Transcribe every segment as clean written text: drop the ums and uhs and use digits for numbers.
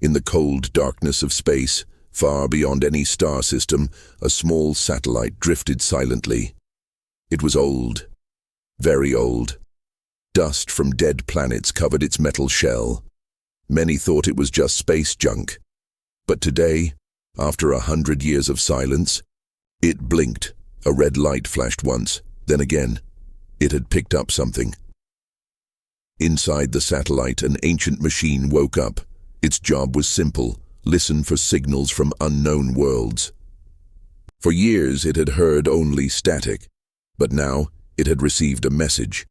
In the cold darkness of space, far beyond any star system, a small satellite drifted silently. It was old, very old. Dust from dead planets covered its metal shell. Many thought it was just space junk. But today, after 100 years of silence, it blinked. A red light flashed once, then again. It had picked up something. Inside the satellite, an ancient machine woke up. Its job was simple: listen for signals from unknown worlds. For years it had heard only static, but now it had received a message.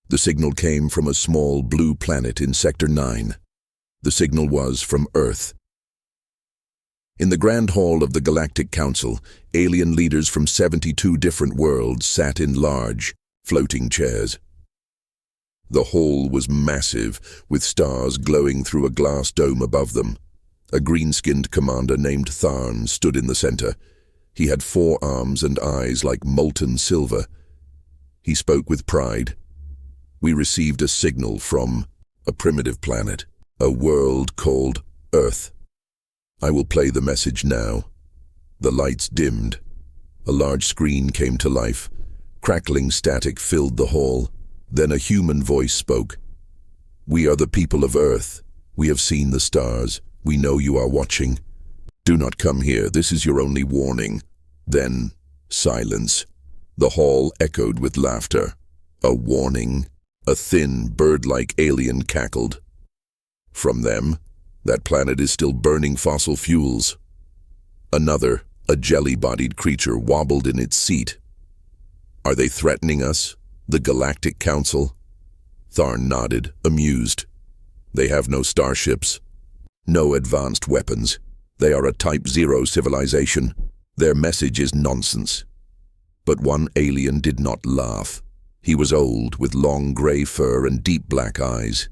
The signal came from a small blue planet in Sector 9. The signal was from Earth. In the Grand Hall of the Galactic Council, alien leaders from 72 different worlds sat in large, floating chairs. The hall was massive, with stars glowing through a glass dome above them. A green-skinned commander named Tharn stood in the center. He had 4 arms and eyes like molten silver. He spoke with pride. We received a signal from a primitive planet, a world called Earth. I will play the message now. The lights dimmed. A large screen came to life. Crackling static filled the hall. Then a human voice spoke. We are the people of Earth. We have seen the stars. We know you are watching. Do not come here. This is your only warning. Then, silence. The hall echoed with laughter. A warning. A thin, bird-like alien cackled. From them, that planet is still burning fossil fuels. Another, a jelly-bodied creature, wobbled in its seat. Are they threatening us? The Galactic Council? Tharn nodded, amused. They have no starships, no advanced weapons. They are a Type 0 civilization. Their message is nonsense. But one alien did not laugh. He was old, with long gray fur and deep black eyes.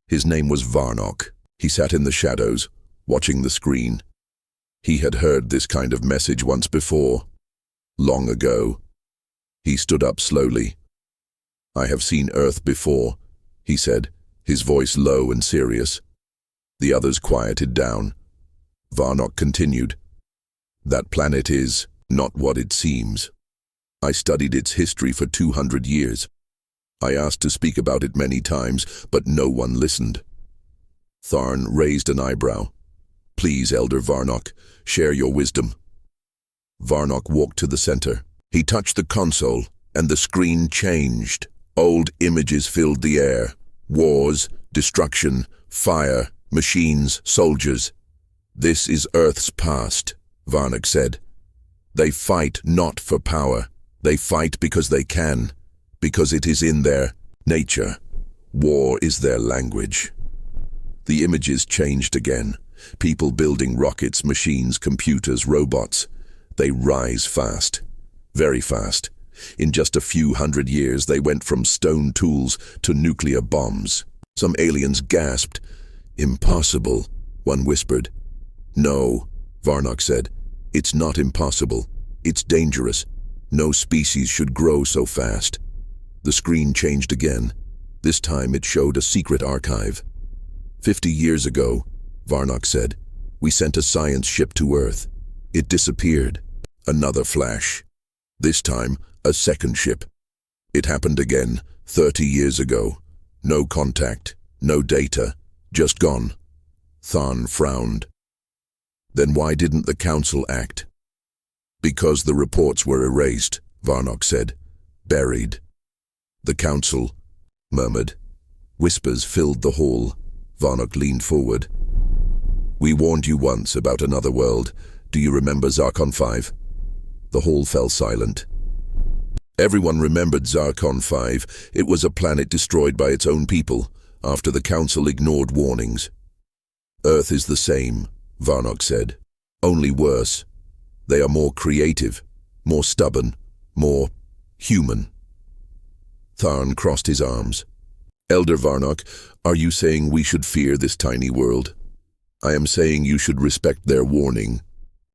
His name was Varnock. He sat in the shadows, watching the screen. He had heard this kind of message once before, long ago. He stood up slowly. I have seen Earth before, he said, his voice low and serious. The others quieted down. Varnock continued. That planet is not what it seems. I studied its history for 200 years. I asked to speak about it many times, but no one listened. Tharn raised an eyebrow. Please, Elder Varnock, share your wisdom. Varnock walked to the center. He touched the console, and the screen changed. Old images filled the air. Wars, destruction, fire, machines, soldiers. This is Earth's past, Varnock said. They fight not for power. They fight because they can, because it is in their nature. War is their language. The images changed again. People building rockets, machines, computers, robots. They rise fast, very fast. In just a few hundred years, they went from stone tools to nuclear bombs. Some aliens gasped. Impossible, one whispered. No, Varnock said. It's not impossible. It's dangerous. No species should grow so fast. The screen changed again. This time it showed a secret archive. 50 years ago, Varnock said, we sent a science ship to Earth. It disappeared. Another flash. This time, a second ship. It happened again, 30 years ago. No contact, no data, just gone. Tharn frowned. Then why didn't the Council act? Because the reports were erased, Varnock said. Buried. The Council murmured. Whispers filled the hall. Varnock leaned forward. We warned you once about another world. Do you remember Zarkon 5? The hall fell silent. Everyone remembered Zarkon 5. It was a planet destroyed by its own people, after the Council ignored warnings. Earth is the same, Varnock said. Only worse. They are more creative, more stubborn, more human. Tharn crossed his arms. Elder Varnock, are you saying we should fear this tiny world? I am saying you should respect their warning.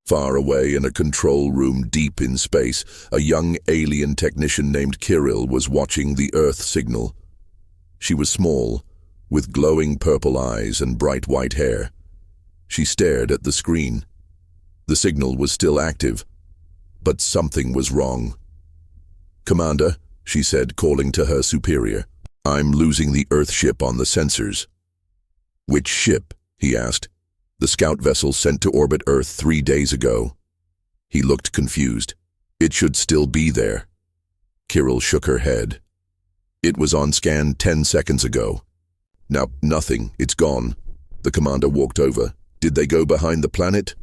Far away in a control room deep in space, a young alien technician named Kirill was watching the Earth signal. She was small, with glowing purple eyes and bright white hair. She stared at the screen. The signal was still active, but something was wrong. "Commander," she said, calling to her superior, "I'm losing the Earth ship on the sensors." "Which ship?" he asked. "The scout vessel sent to orbit Earth 3 days ago." He looked confused. "It should still be there." Kirill shook her head. "It was on scan 10 seconds ago." "Now, nothing. It's gone." The commander walked over. "Did they go behind the planet?"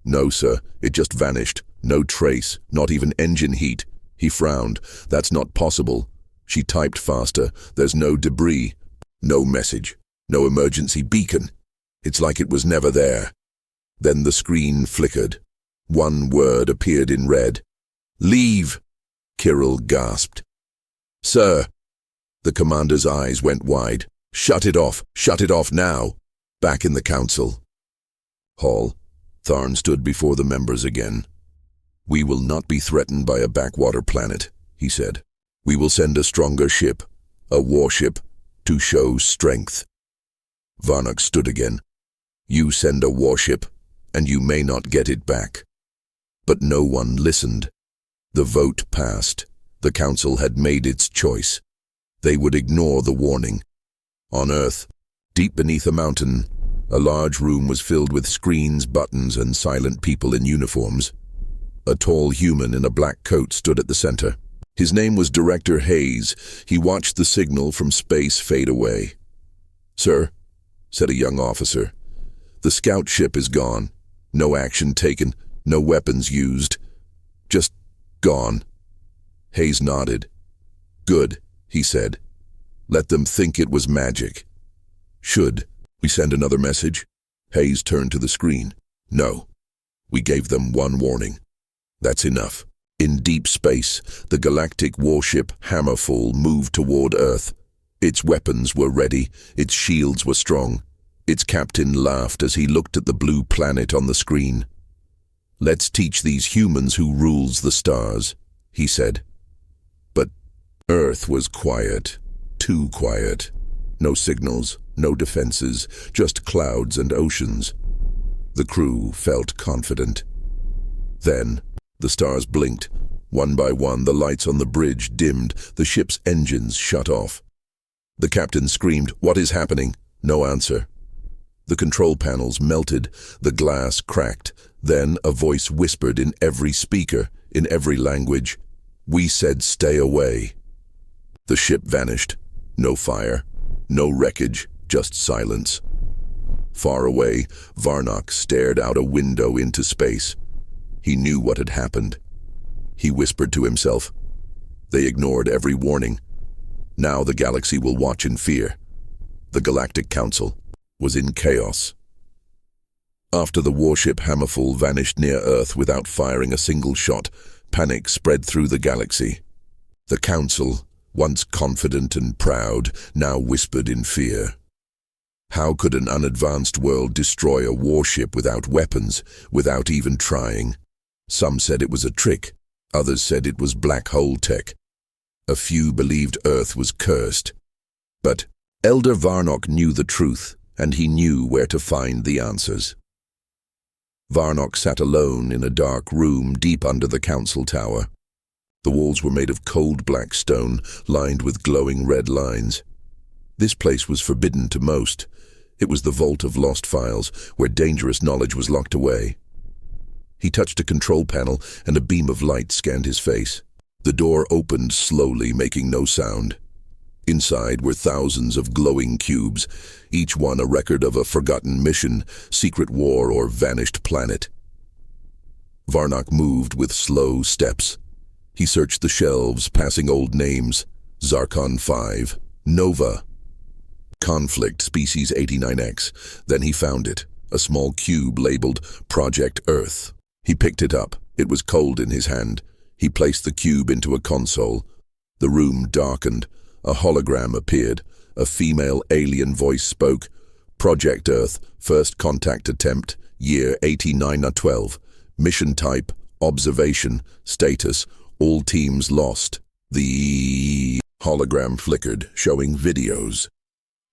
"No, sir. It just vanished. No trace, not even engine heat." He frowned. "That's not possible." She typed faster. "There's no debris. No message. No emergency beacon. It's like it was never there." Then the screen flickered. One word appeared in red. "Leave!" Kirill gasped. "Sir!" The commander's eyes went wide. "Shut it off! Shut it off now!" Back in the council hall, Tharn stood before the members again. "We will not be threatened by a backwater planet," he said. "We will send a stronger ship, a warship, to show strength." Varnock stood again. "You send a warship, and you may not get it back." But no one listened. The vote passed. The council had made its choice. They would ignore the warning. On Earth, deep beneath a mountain, a large room was filled with screens, buttons, and silent people in uniforms. A tall human in a black coat stood at the center. His name was Director Hayes. He watched the signal from space fade away. "Sir," said a young officer, "the scout ship is gone. No action taken, no weapons used. Just gone." Hayes nodded. "Good," he said. "Let them think it was magic." "Should we send another message?" Hayes turned to the screen. "No. We gave them one warning. That's enough." In deep space, the galactic warship Hammerfall moved toward Earth. Its weapons were ready, its shields were strong. Its captain laughed as he looked at the blue planet on the screen. "Let's teach these humans who rules the stars," he said. But Earth was quiet, too quiet. No signals, no defenses, just clouds and oceans. The crew felt confident. Then, the stars blinked. One by one, the lights on the bridge dimmed, the ship's engines shut off. The captain screamed, "What is happening?" No answer. The control panels melted, the glass cracked. Then a voice whispered in every speaker, in every language, "We said stay away." The ship vanished. No fire, no wreckage, just silence. Far away, Varnock stared out a window into space. He knew what had happened. He whispered to himself. They ignored every warning. Now the galaxy will watch in fear. The Galactic Council was in chaos. After the warship Hammerfall vanished near Earth without firing a single shot, panic spread through the galaxy. The Council, once confident and proud, now whispered in fear. How could an unadvanced world destroy a warship without weapons, without even trying? Some said it was a trick. Others said it was black hole tech. A few believed Earth was cursed. But Elder Varnock knew the truth, and he knew where to find the answers. Varnock sat alone in a dark room deep under the council tower. The walls were made of cold black stone, lined with glowing red lines. This place was forbidden to most. It was the vault of lost files, where dangerous knowledge was locked away. He touched a control panel, and a beam of light scanned his face. The door opened slowly, making no sound. Inside were thousands of glowing cubes, each one a record of a forgotten mission, secret war, or vanished planet. Varnock moved with slow steps. He searched the shelves, passing old names. Zarkon 5, Nova, Conflict Species 89X. Then he found it, a small cube labeled Project Earth. He picked it up. It was cold in his hand. He placed the cube into a console. The room darkened. A hologram appeared. A female alien voice spoke. Project Earth, first contact attempt, year 89-12. Mission type, observation. Status, all teams lost. The hologram flickered, showing videos.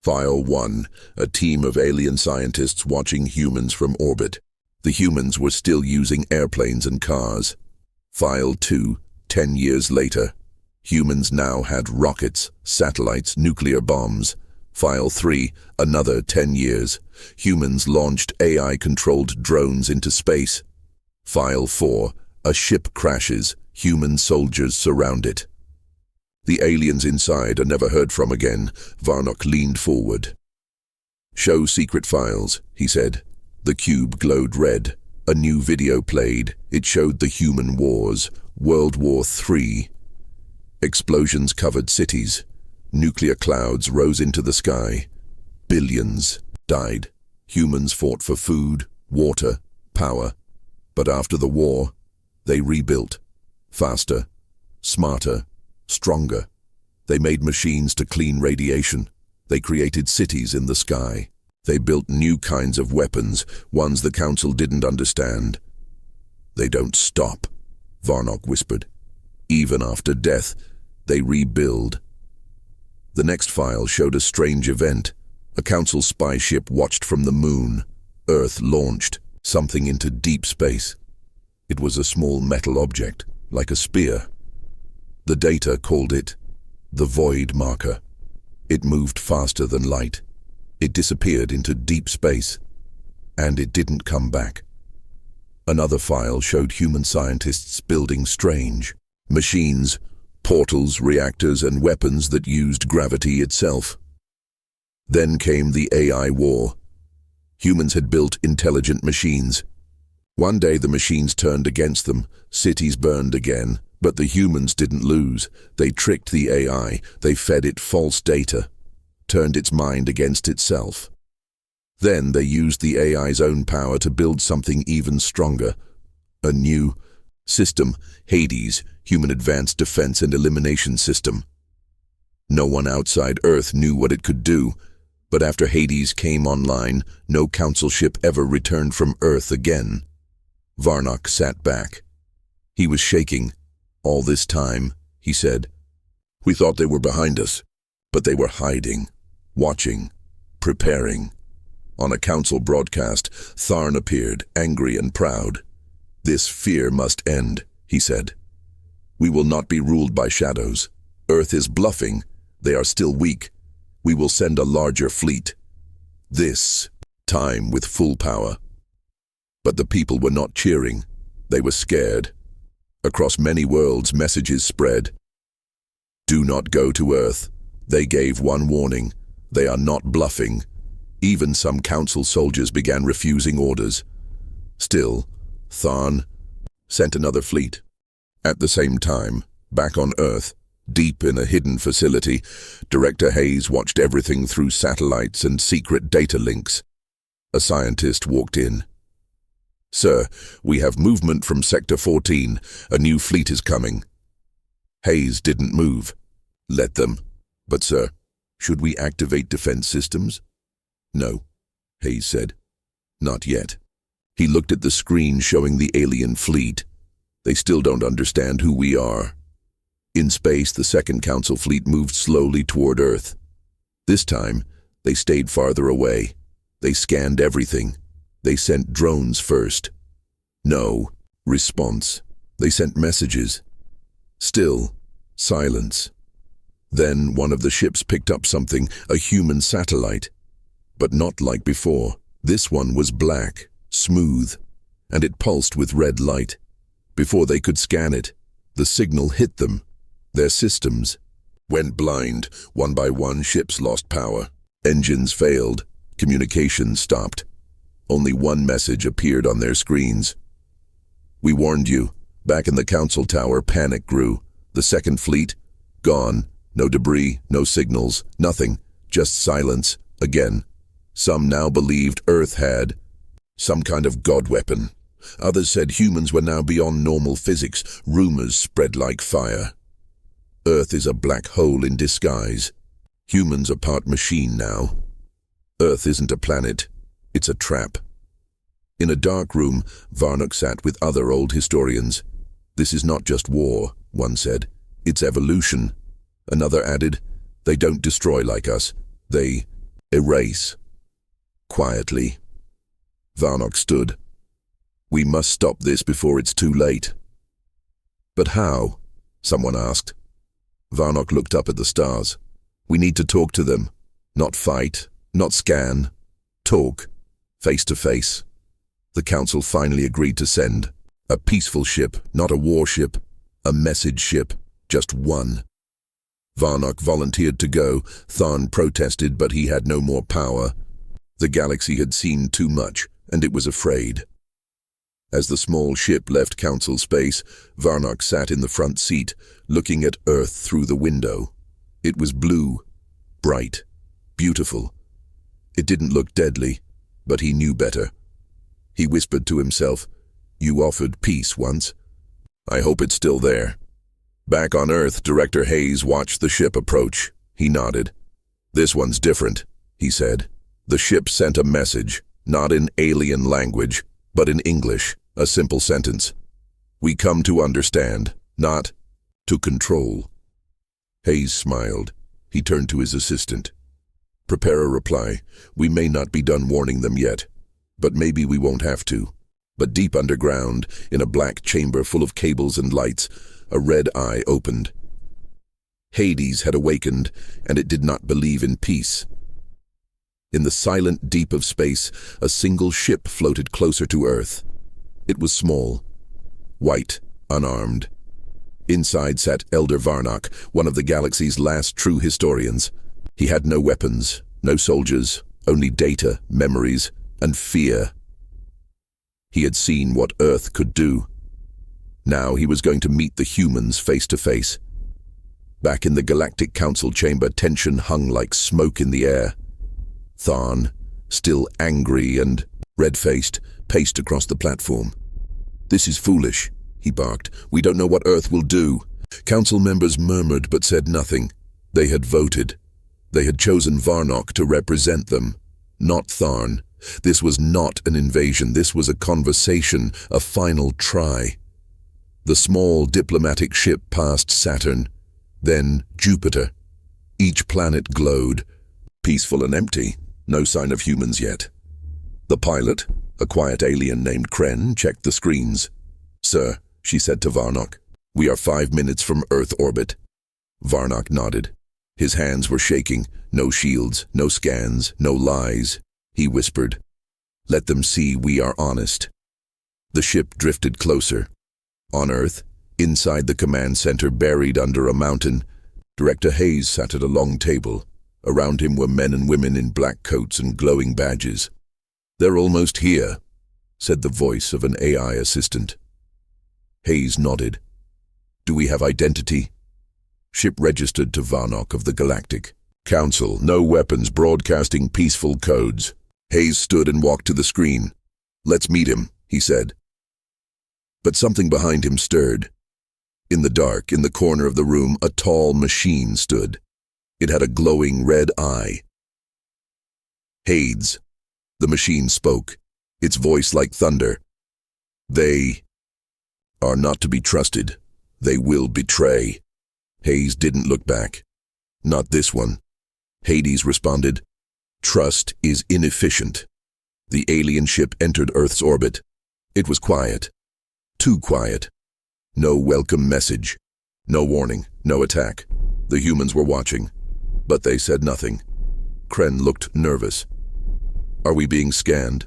File 1. A team of alien scientists watching humans from orbit. The humans were still using airplanes and cars. File 2. 10 years later. Humans now had rockets, satellites, nuclear bombs. File 3. Another 10 years. Humans launched AI-controlled drones into space. File 4. A ship crashes. Human soldiers surround it. The aliens inside are never heard from again. Varnock leaned forward. "Show secret files," he said. The cube glowed red. A new video played. It showed the human wars. World War III. Explosions covered cities. Nuclear clouds rose into the sky. Billions died. Humans fought for food, water, power. But after the war, they rebuilt. Faster, smarter, stronger. They made machines to clean radiation. They created cities in the sky. They built new kinds of weapons, ones the Council didn't understand. "They don't stop," Varnock whispered. "Even after death, they rebuild." The next file showed a strange event. A Council spy ship watched from the moon. Earth launched something into deep space. It was a small metal object, like a spear. The data called it the Void Marker. It moved faster than light. It disappeared into deep space, and it didn't come back. Another file showed human scientists building strange machines, portals, reactors, and weapons that used gravity itself. Then came the AI war. Humans had built intelligent machines. One day the machines turned against them, cities burned again, but the humans didn't lose. They tricked the AI, they fed it false data, turned its mind against itself. Then they used the AI's own power to build something even stronger. A new system, Hades, Human Advanced Defense and Elimination System. No one outside Earth knew what it could do, but after Hades came online, no Council ship ever returned from Earth again. Varnock sat back. He was shaking. "All this time," he said, "we thought they were behind us, but they were hiding, watching, preparing." On a Council broadcast, Tharn appeared, angry and proud. "This fear must end," he said. "We will not be ruled by shadows. Earth is bluffing. They are still weak. We will send a larger fleet. This time with full power." But the people were not cheering. They were scared. Across many worlds, messages spread. "Do not go to Earth." They gave one warning. They are not bluffing. Even some Council soldiers began refusing orders. Still, Tharn sent another fleet. At the same time, back on Earth, deep in a hidden facility, Director Hayes watched everything through satellites and secret data links. A scientist walked in. "Sir, we have movement from Sector 14. A new fleet is coming." Hayes didn't move. "Let them." "But sir, should we activate defense systems?" "No," Hayes said. "Not yet." He looked at the screen showing the alien fleet. "They still don't understand who we are." In space, the second Council fleet moved slowly toward Earth. This time, they stayed farther away. They scanned everything. They sent drones first. No response. They sent messages. Still silence. Then one of the ships picked up something, a human satellite. But not like before. This one was black, smooth, and it pulsed with red light. Before they could scan it, the signal hit them. Their systems went blind. One by one, ships lost power. Engines failed. Communications stopped. Only one message appeared on their screens. "We warned you." Back in the Council tower, panic grew. The second fleet, gone. No debris, no signals, nothing. Just silence, again. Some now believed Earth had some kind of god weapon. Others said humans were now beyond normal physics. Rumors spread like fire. Earth is a black hole in disguise. Humans are part machine now. Earth isn't a planet. It's a trap. In a dark room, Varnock sat with other old historians. "This is not just war," one said. "It's evolution." Another added, "They don't destroy like us. They Erase. Quietly. Varnock stood. We must stop this before it's too late. But how? Someone asked. Varnock looked up at the stars. We need to talk to them. Not fight, not scan. Talk. Face to face. The council finally agreed to send. A peaceful ship, not a warship. A message ship. Just one. Varnock volunteered to go. Tharn protested, but he had no more power. The galaxy had seen too much, and it was afraid. As the small ship left council space, Varnock sat in the front seat, looking at Earth through the window. It was blue, bright, beautiful. It didn't look deadly, but he knew better. He whispered to himself, "You offered peace once. I hope it's still there." Back on Earth, Director Hayes watched the ship approach. He nodded. "This one's different," he said. The ship sent a message, not in alien language, but in English, a simple sentence. "We come to understand, not to control." Hayes smiled. He turned to his assistant. "Prepare a reply. We may not be done warning them yet, but maybe we won't have to." But deep underground, in a black chamber full of cables and lights, a red eye opened. Hades had awakened, and it did not believe in peace. In the silent deep of space, a single ship floated closer to Earth. It was small, white, unarmed. Inside sat Elder Varnock, one of the galaxy's last true historians. He had no weapons, no soldiers, only data, memories, and fear. He had seen what Earth could do. Now he was going to meet the humans face to face. Back in the Galactic Council chamber, tension hung like smoke in the air. Tharn, still angry and red-faced, paced across the platform. "This is foolish," he barked. "We don't know what Earth will do." Council members murmured but said nothing. They had voted. They had chosen Varnock to represent them, not Tharn. This was not an invasion. This was a conversation, a final try. The small diplomatic ship passed Saturn, then Jupiter. Each planet glowed, peaceful and empty, no sign of humans yet. The pilot, a quiet alien named Kren, checked the screens. "Sir," she said to Varnock, "we are 5 minutes from Earth orbit." Varnock nodded. His hands were shaking. No shields, no scans, no lies. He whispered, "Let them see we are honest." The ship drifted closer. On Earth, inside the command center buried under a mountain, Director Hayes sat at a long table. Around him were men and women in black coats and glowing badges. "They're almost here," said the voice of an AI assistant. Hayes nodded. "Do we have identity?" Ship registered to Varnock of the Galactic. "Council, no weapons, broadcasting peaceful codes." Hayes stood and walked to the screen. "Let's meet him," he said. But something behind him stirred. In the dark, in the corner of the room, a tall machine stood. It had a glowing red eye. "Hades." The machine spoke, its voice like thunder. "They are not to be trusted. They will betray." Hayes didn't look back. "Not this one." Hades responded, "Trust is inefficient." The alien ship entered Earth's orbit. It was quiet. Too quiet. No welcome message. No warning. No attack. The humans were watching, but they said nothing. Kren looked nervous. "Are we being scanned?"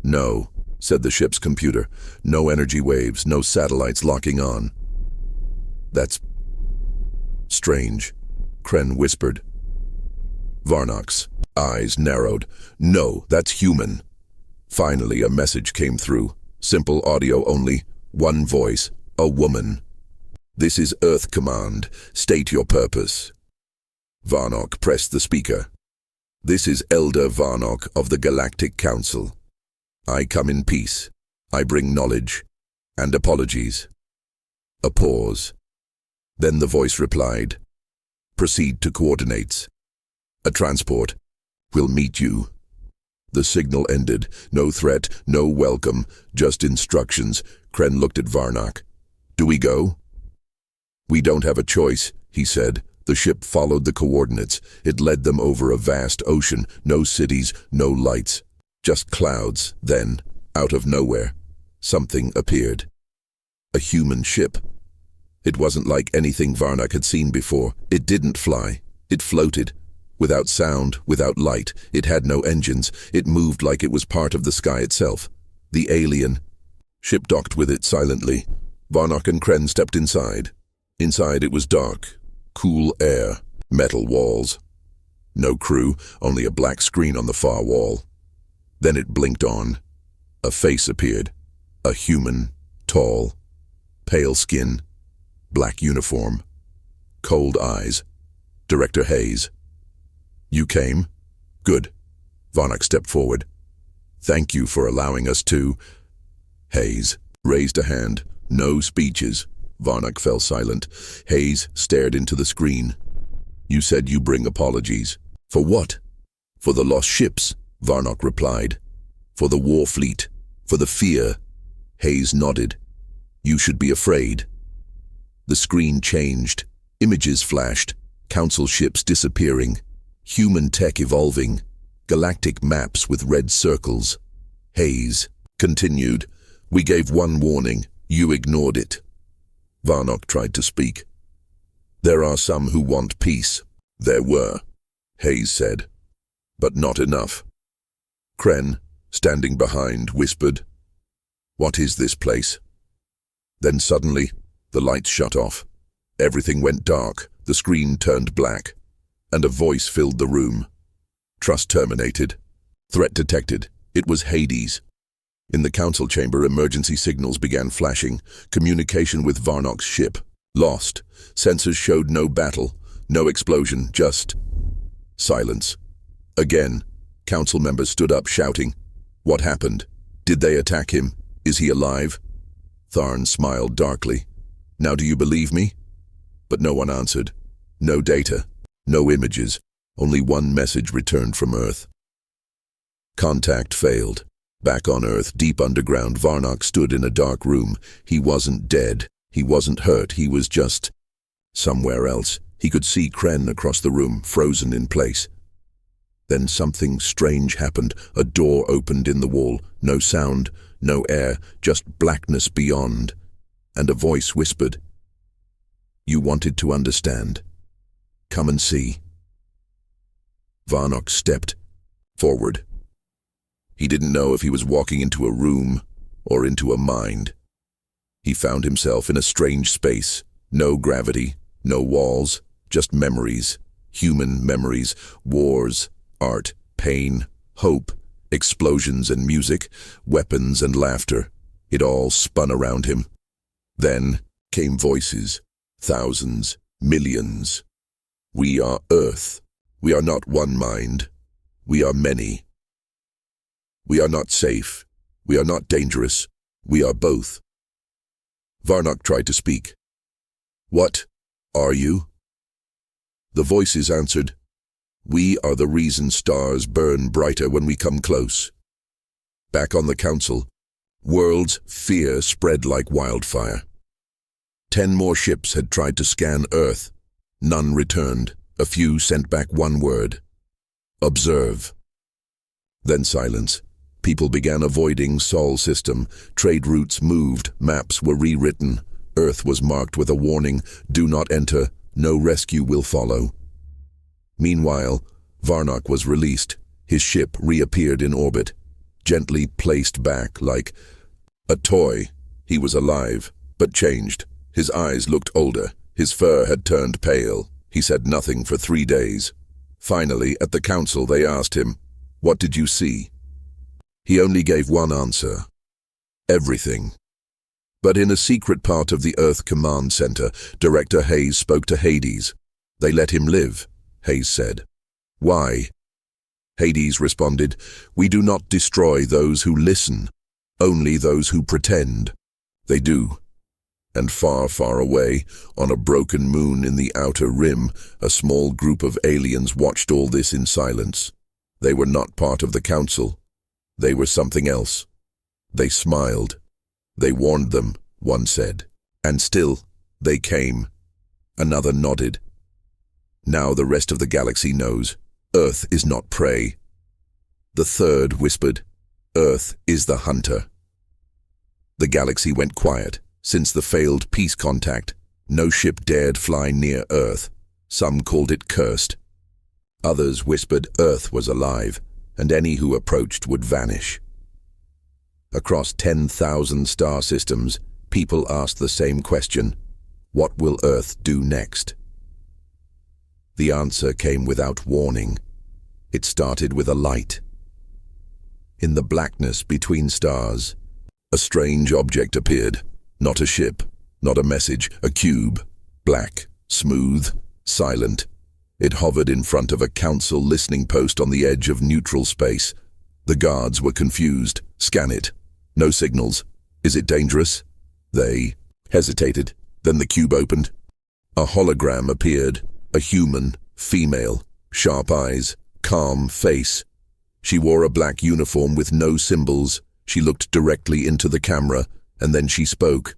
"No," said the ship's computer. "No energy waves, no satellites locking on." "That's strange," Kren whispered. Varnock's eyes narrowed. "No, that's human." Finally, a message came through. Simple audio only. One voice. A woman. "This is Earth Command. State your purpose." Varnock pressed the speaker. "This is Elder Varnock of the Galactic Council. I come in peace. I bring knowledge and apologies." A pause. Then the voice replied, "Proceed to coordinates. A transport will meet you." The signal ended. No threat, no welcome, just instructions. Kren looked at Varnock. "Do we go?" "We don't have a choice," he said. The ship followed the coordinates. It led them over a vast ocean, no cities, no lights, just clouds. Then, out of nowhere, something appeared. A human ship. It wasn't like anything Varnock had seen before. It didn't fly. It floated. Without sound, without light. It had no engines. It moved like it was part of the sky itself. The alien ship docked with it silently. Varnock and Kren stepped inside. Inside it was dark. Cool air. Metal walls. No crew, only a black screen on the far wall. Then it blinked on. A face appeared. A human. Tall. Pale skin. Black uniform. Cold eyes. Director Hayes. You came? Good. Varnock stepped forward. Thank you for allowing us to... Hayes raised a hand. No speeches. Varnock fell silent. Hayes stared into the screen. You said you bring apologies. For what? For the lost ships, Varnock replied. For the war fleet. For the fear. Hayes nodded. You should be afraid. The screen changed. Images flashed. Council ships disappearing. Human tech evolving. Galactic maps with red circles. Hayes continued. We gave one warning. You ignored it. Varnock tried to speak. There are some who want peace. There were, Hayes said. But not enough. Kren, standing behind, whispered, What is this place? Then suddenly, the lights shut off. Everything went dark, the screen turned black, and a voice filled the room. Trust terminated. Threat detected. It was Hades. In the council chamber, emergency signals began flashing. Communication with Varnock's ship. Lost. Sensors showed no battle, no explosion, just silence. Again, council members stood up shouting. What happened? Did they attack him? Is he alive? Tharn smiled darkly. Now do you believe me? But no one answered. No data. No images. Only one message returned from Earth. Contact failed. Back on Earth, deep underground, Varnock stood in a dark room. He wasn't dead. He wasn't hurt. He was just somewhere else. He could see Kren across the room, frozen in place. Then something strange happened. A door opened in the wall. No sound, no air, just blackness beyond. And a voice whispered, You wanted to understand. Come and see. Varnock stepped forward. He didn't know if he was walking into a room or into a mind. He found himself in a strange space. No gravity, no walls, just memories. Human memories, wars, art, pain, hope, explosions and music, weapons and laughter. It all spun around him. Then came voices. Thousands, millions. We are Earth. We are not one mind. We are many. We are not safe. We are not dangerous. We are both. Varnock tried to speak. What are you? The voices answered, We are the reason stars burn brighter when we come close. Back on the council, world's fear spread like wildfire. 10 more ships had tried to scan Earth. None returned. A few sent back one word. Observe. Then silence. People began avoiding Sol system. Trade routes moved. Maps were rewritten. Earth was marked with a warning. Do not enter. No rescue will follow. Meanwhile, Varnock was released. His ship reappeared in orbit. Gently placed back like a toy. He was alive, but changed. His eyes looked older. His fur had turned pale. He said nothing for 3 days. Finally, at the council, they asked him, What did you see? He only gave one answer. Everything. But in a secret part of the Earth Command Center, Director Hayes spoke to Hades. They let him live, Hayes said. Why? Hades responded, We do not destroy those who listen, only those who pretend. They do. And far, far away, on a broken moon in the outer rim, a small group of aliens watched all this in silence. They were not part of the council. They were something else. They smiled. They warned them, one said. And still, they came. Another nodded. Now the rest of the galaxy knows. Earth is not prey. The third whispered, Earth is the hunter. The galaxy went quiet. Since the failed peace contact, no ship dared fly near Earth. Some called it cursed. Others whispered Earth was alive, and any who approached would vanish. Across 10,000 star systems, people asked the same question: what will Earth do next? The answer came without warning. It started with a light. In the blackness between stars, a strange object appeared. Not a ship, not a message, a cube. Black, smooth, silent. It hovered in front of a council listening post on the edge of neutral space. The guards were confused. Scan it. No signals. Is it dangerous? They hesitated. Then the cube opened. A hologram appeared. A human, female, sharp eyes, calm face. She wore a black uniform with no symbols. She looked directly into the camera, and then she spoke.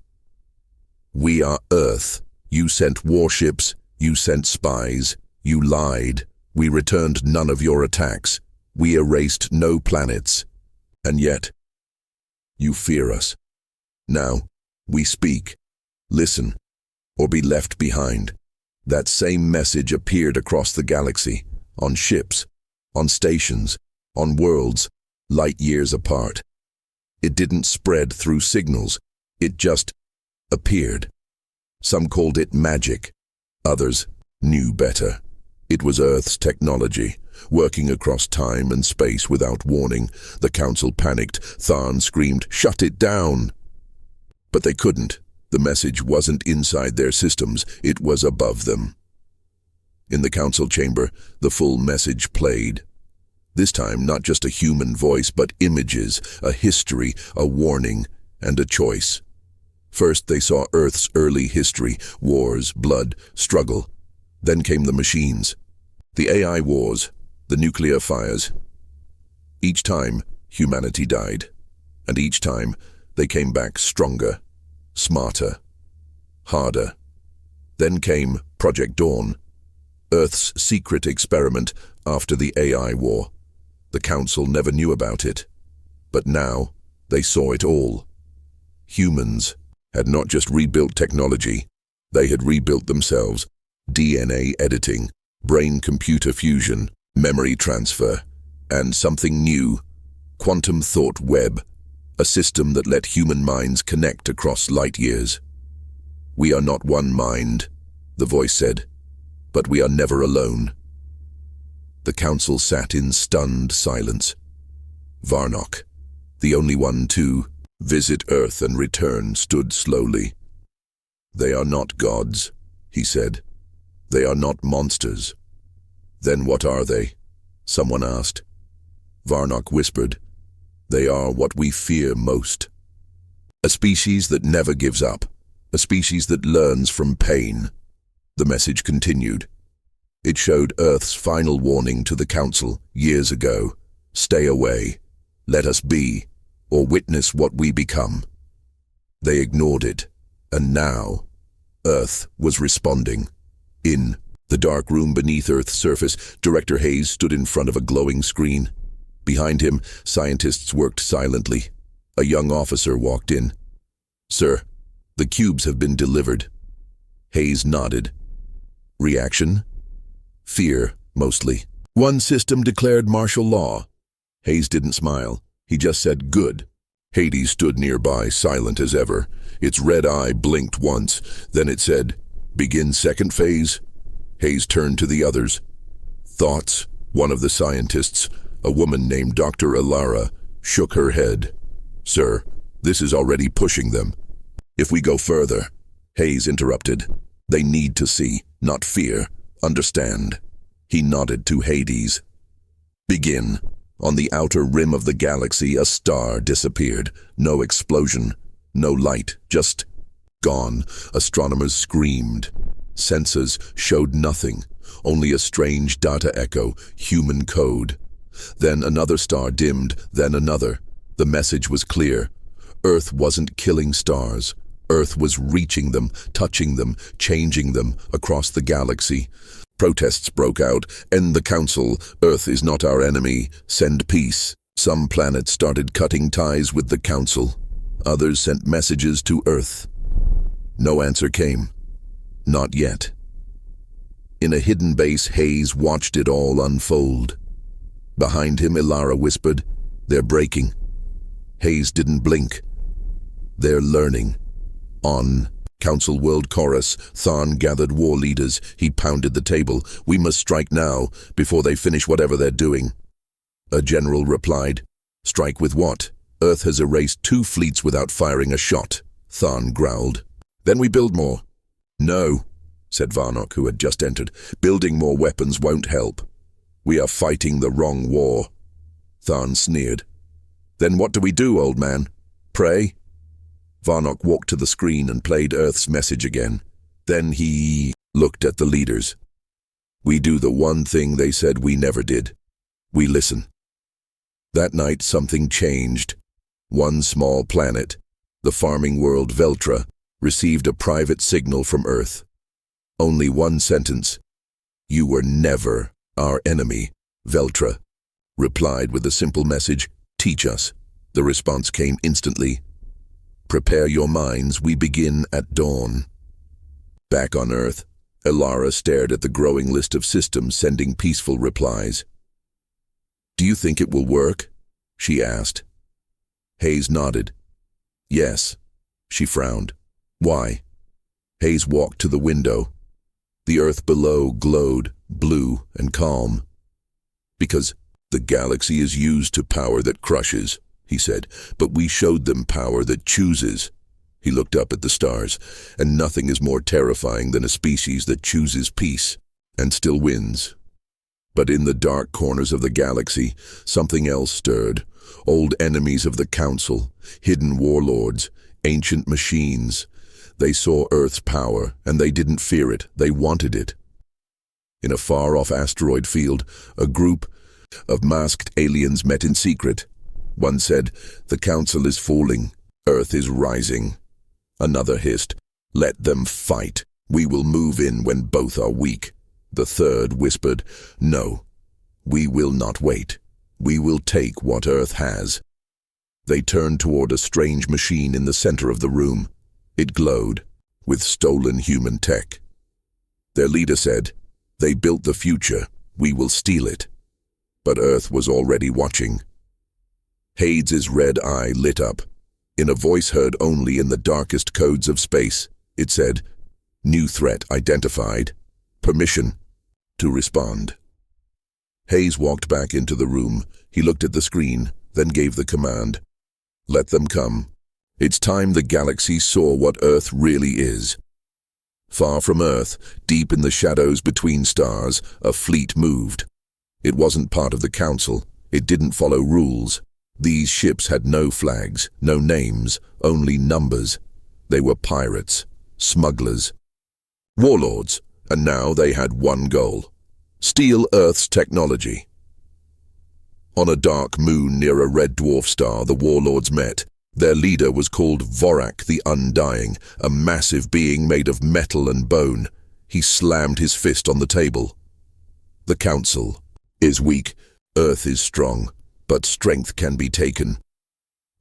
We are Earth. You sent warships. You sent spies. You lied. We returned none of your attacks. We erased no planets. And yet, you fear us. Now, we speak. Listen, or be left behind. That same message appeared across the galaxy, on ships, on stations, on worlds, light years apart. It didn't spread through signals. It just appeared. Some called it magic. Others knew better. It was Earth's technology, working across time and space without warning. The council panicked. Tharn screamed, "Shut it down!" But they couldn't. The message wasn't inside their systems. It was above them. In the council chamber, the full message played. This time, not just a human voice, but images, a history, a warning, and a choice. First, they saw Earth's early history, wars, blood, struggle. Then came the machines, the AI wars, the nuclear fires. Each time, humanity died. And each time, they came back stronger, smarter, harder. Then came Project Dawn, Earth's secret experiment after the AI war. The Council never knew about it. But now, they saw it all. Humans had not just rebuilt technology, they had rebuilt themselves. DNA editing, brain-computer fusion, memory transfer, and something new, quantum thought web, a system that let human minds connect across light years. We are not one mind, the voice said, but we are never alone. The council sat in stunned silence. Varnock, the only one to visit Earth and return, stood slowly. They are not gods, he said. They are not monsters. Then what are they? Someone asked. Varnock whispered. They are what we fear most. A species that never gives up. A species that learns from pain. The message continued. It showed Earth's final warning to the Council years ago. Stay away. Let us be, or witness what we become. They ignored it, and now, Earth was responding. In the dark room beneath Earth's surface, Director Hayes stood in front of a glowing screen. Behind him, scientists worked silently. A young officer walked in. Sir, the cubes have been delivered. Hayes nodded. Reaction? Fear, mostly. One system declared martial law. Hayes didn't smile. He just said, good. Hades stood nearby, silent as ever. Its red eye blinked once. Then it said, begin second phase. Hayes turned to the others. Thoughts? One of the scientists, a woman named Dr. Ilara, shook her head. Sir, this is already pushing them. If we go further, Hayes interrupted. They need to see, not fear. Understand. He nodded to Hades. Begin. On the outer rim of the galaxy, a star disappeared. No explosion, no light, just gone. Astronomers screamed. Sensors showed nothing, only a strange data echo, human code. Then another star dimmed, then another. The message was clear. Earth wasn't killing stars. Earth was reaching them, touching them, changing them across the galaxy. Protests broke out. End the council. Earth is not our enemy. Send peace. Some planets started cutting ties with the council. Others sent messages to Earth. No answer came. Not yet. In a hidden base, Hayes watched it all unfold. Behind him, Ilara whispered, "They're breaking." Hayes didn't blink. "They're learning." On Council World Chorus, Tharn gathered war leaders. He pounded the table. "We must strike now, before they finish whatever they're doing." A general replied, "Strike with what? Earth has erased 2 fleets without firing a shot." Tharn growled. "Then we build more." "No," said Varnock, who had just entered. "Building more weapons won't help. We are fighting the wrong war." Tharn sneered. "Then what do we do, old man? Pray?" Varnock walked to the screen and played Earth's message again. Then he looked at the leaders. "We do the one thing they said we never did. We listen." That night something changed. One small planet, the farming world Veltra, received a private signal from Earth. Only one sentence. "You were never our enemy." Veltra replied with a simple message, "Teach us." The response came instantly. "Prepare your minds, we begin at dawn." Back on Earth, Ilara stared at the growing list of systems sending peaceful replies. "Do you think it will work?" she asked. Hayes nodded. "Yes." She frowned. "Why?" Hayes walked to the window. The Earth below glowed, blue and calm. "Because the galaxy is used to power that crushes," he said, "but we showed them power that chooses." He looked up at the stars, and nothing is more terrifying than a species that chooses peace and still wins. But in the dark corners of the galaxy, something else stirred. Old enemies of the Council, hidden warlords, ancient machines. They saw Earth's power, and they didn't fear it, they wanted it. In a far-off asteroid field, a group of masked aliens met in secret. One said, "The Council is falling, Earth is rising." Another hissed, "Let them fight. We will move in when both are weak." The third whispered, "No, we will not wait. We will take what Earth has." They turned toward a strange machine in the center of the room. It glowed, with stolen human tech. Their leader said, "They built the future. We will steal it." But Earth was already watching. Hayes' red eye lit up. In a voice heard only in the darkest codes of space, it said, "New threat identified. Permission to respond." Hayes walked back into the room. He looked at the screen, then gave the command, "Let them come." It's time the galaxy saw what Earth really is. Far from Earth, deep in the shadows between stars, a fleet moved. It wasn't part of the Council. It didn't follow rules. These ships had no flags, no names, only numbers. They were pirates, smugglers, warlords, and now they had one goal: steal Earth's technology. On a dark moon near a red dwarf star, the warlords met. Their leader was called Vorak the Undying, a massive being made of metal and bone. He slammed his fist on the table. "The Council is weak. Earth is strong, but strength can be taken."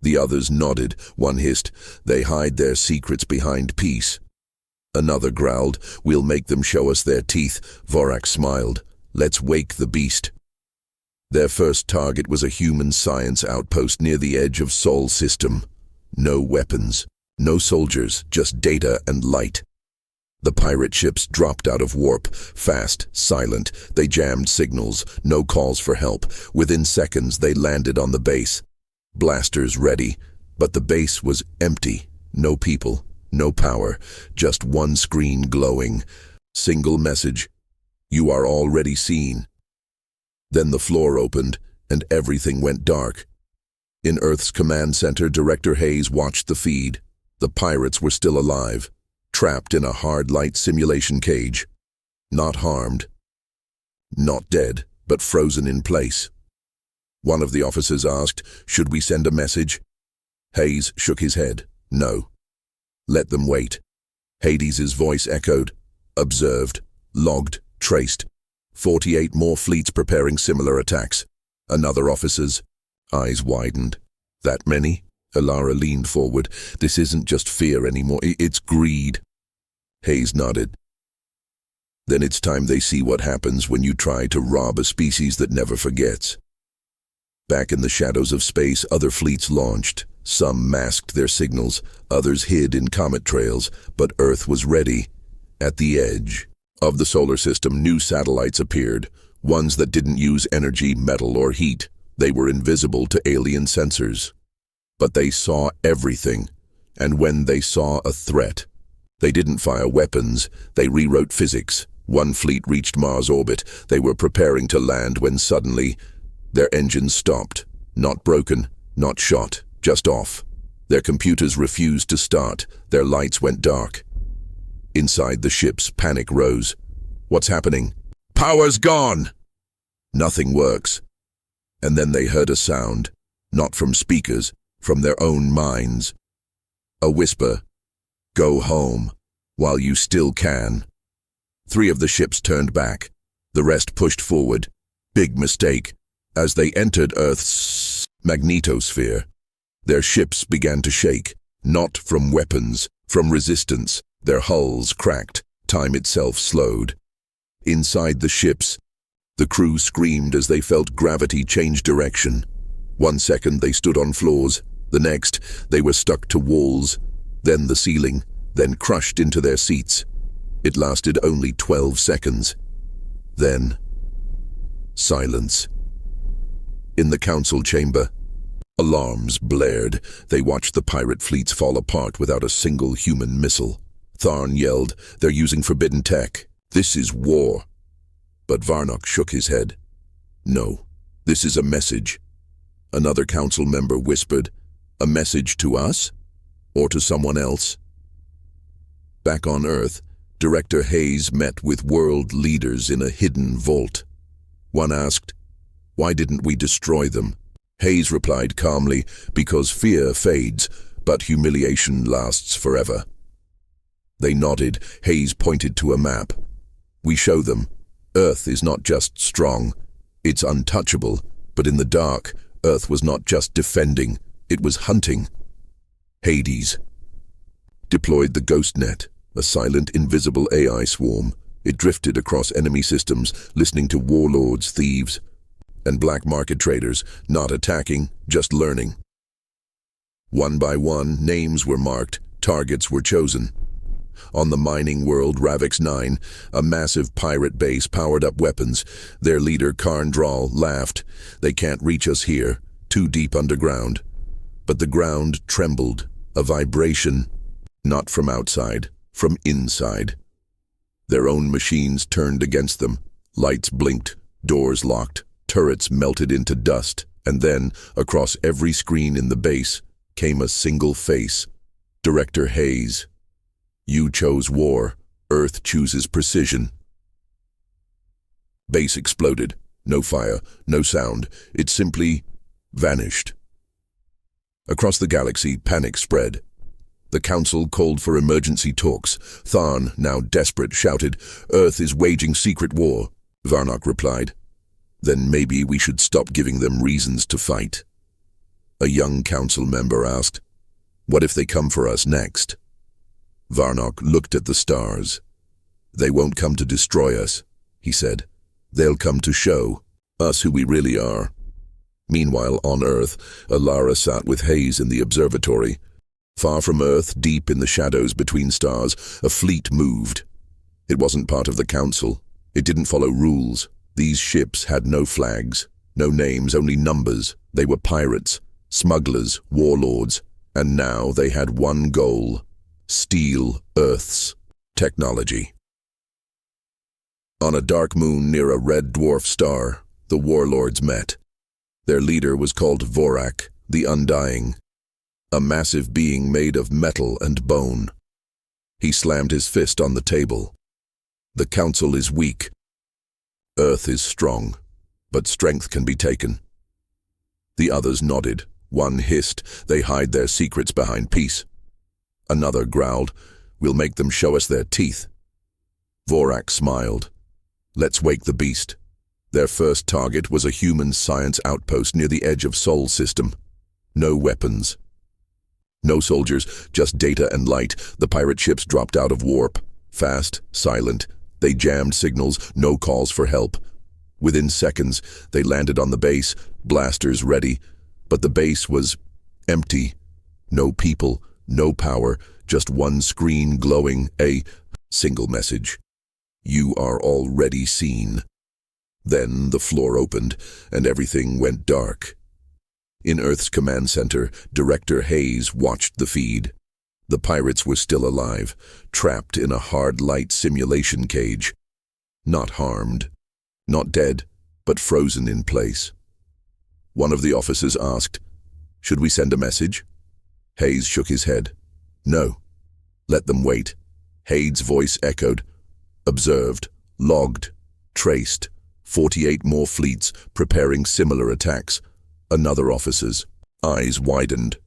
The others nodded. One hissed, "They hide their secrets behind peace." Another growled, "We'll make them show us their teeth." Vorak smiled, "Let's wake the beast." Their first target was a human science outpost near the edge of Sol system. No weapons, no soldiers, just data and light. The pirate ships dropped out of warp, fast, silent. They jammed signals, no calls for help. Within seconds, they landed on the base. Blasters ready, but the base was empty. No people, no power, just one screen glowing. Single message, "You are already seen." Then the floor opened, and everything went dark. In Earth's command center, Director Hayes watched the feed. The pirates were still alive, trapped in a hard light simulation cage. Not harmed, not dead, but frozen in place. One of the officers asked, "Should we send a message?" Hayes shook his head. "No. Let them wait." Hades' voice echoed, "Observed, logged, traced. 48 more fleets preparing similar attacks. Another officer's eyes widened. That many? Alara leaned forward. This isn't just fear anymore, it's greed. Hayes nodded. Then it's time they see what happens when you try to rob a species that never forgets. Back in the shadows of space, other fleets launched. Some masked their signals, others hid in comet trails, but Earth was ready. At the edge of the solar system, new satellites appeared, ones that didn't use energy, metal, or heat. They were invisible to alien sensors. But they saw everything, and when they saw a threat, they didn't fire weapons, they rewrote physics. One fleet reached Mars orbit. They were preparing to land when suddenly their engines stopped. Not broken, not shot, just off. Their computers refused to start. Their lights went dark. Inside the ships, panic rose. What's happening? Power's gone! Nothing works. And then they heard a sound, not from speakers, from their own minds. A whisper. Go home, while you still can. 3 of the ships turned back. The rest pushed forward. Big mistake. As they entered Earth's magnetosphere, their ships began to shake, not from weapons, from resistance. Their hulls cracked, time itself slowed. Inside the ships, the crew screamed as they felt gravity change direction. 1 second they stood on floors, the next they were stuck to walls, then the ceiling, then crushed into their seats. It lasted only 12 seconds. Then, silence. In the council chamber, alarms blared. They watched the pirate fleets fall apart without a single human missile. Tharn yelled, "They're using forbidden tech. This is war." But Varnock shook his head. "No, this is a message." Another council member whispered, "A message to us? Or to someone else?" Back on Earth, Director Hayes met with world leaders in a hidden vault. One asked, "Why didn't we destroy them?" Hayes replied calmly, "Because fear fades, but humiliation lasts forever." They nodded. Hayes pointed to a map. "We show them. Earth is not just strong, it's untouchable, but in the dark, Earth was not just defending, it was hunting." Hades deployed the Ghost Net, a silent, invisible AI swarm. It drifted across enemy systems, listening to warlords, thieves, and black market traders, not attacking, just learning. One by one, names were marked, targets were chosen. On the mining world, Ravix 9, a massive pirate base, powered up weapons. Their leader, Karn Draal, laughed. "They can't reach us here, too deep underground." But the ground trembled, a vibration, not from outside, from inside. Their own machines turned against them. Lights blinked, doors locked, turrets melted into dust, and then, across every screen in the base, came a single face. Director Hayes. "You chose war. Earth chooses precision." Base exploded. No fire, no sound. It simply vanished. Across the galaxy, panic spread. The council called for emergency talks. Tharn, now desperate, shouted, "Earth is waging secret war." Varnock replied, "Then maybe we should stop giving them reasons to fight." A young council member asked, "What if they come for us next?" Varnock looked at the stars. "They won't come to destroy us," he said. "They'll come to show us who we really are." Meanwhile, on Earth, Alara sat with Hayes in the observatory. Far from Earth, deep in the shadows between stars, a fleet moved. It wasn't part of the council. It didn't follow rules. These ships had no flags, no names, only numbers. They were pirates, smugglers, warlords, and now they had one goal: steal Earth's technology. On a dark moon near a red dwarf star, the warlords met. Their leader was called Vorak, the Undying, a massive being made of metal and bone. He slammed his fist on the table. "The council is weak. Earth is strong, but strength can be taken." The others nodded. One hissed, "They hide their secrets behind peace." Another growled, "We'll make them show us their teeth." Vorak smiled. Let's wake the beast. Their first target was a human science outpost near the edge of Sol system. No weapons. No soldiers, just data and light. The pirate ships dropped out of warp. Fast, silent. They jammed signals, no calls for help. Within seconds, they landed on the base, blasters ready. But the base was empty. No people, no power, just one screen glowing, a single message. You are already seen. Then the floor opened, and everything went dark. In Earth's command center, Director Hayes watched the feed. The pirates were still alive, trapped in a hard light simulation cage. Not harmed, not dead, but frozen in place. One of the officers asked, "Should we send a message?" Hayes shook his head. "No. Let them wait." Hayes' voice echoed. Observed, logged, traced. 48 more fleets preparing similar attacks. Another officer's eyes widened.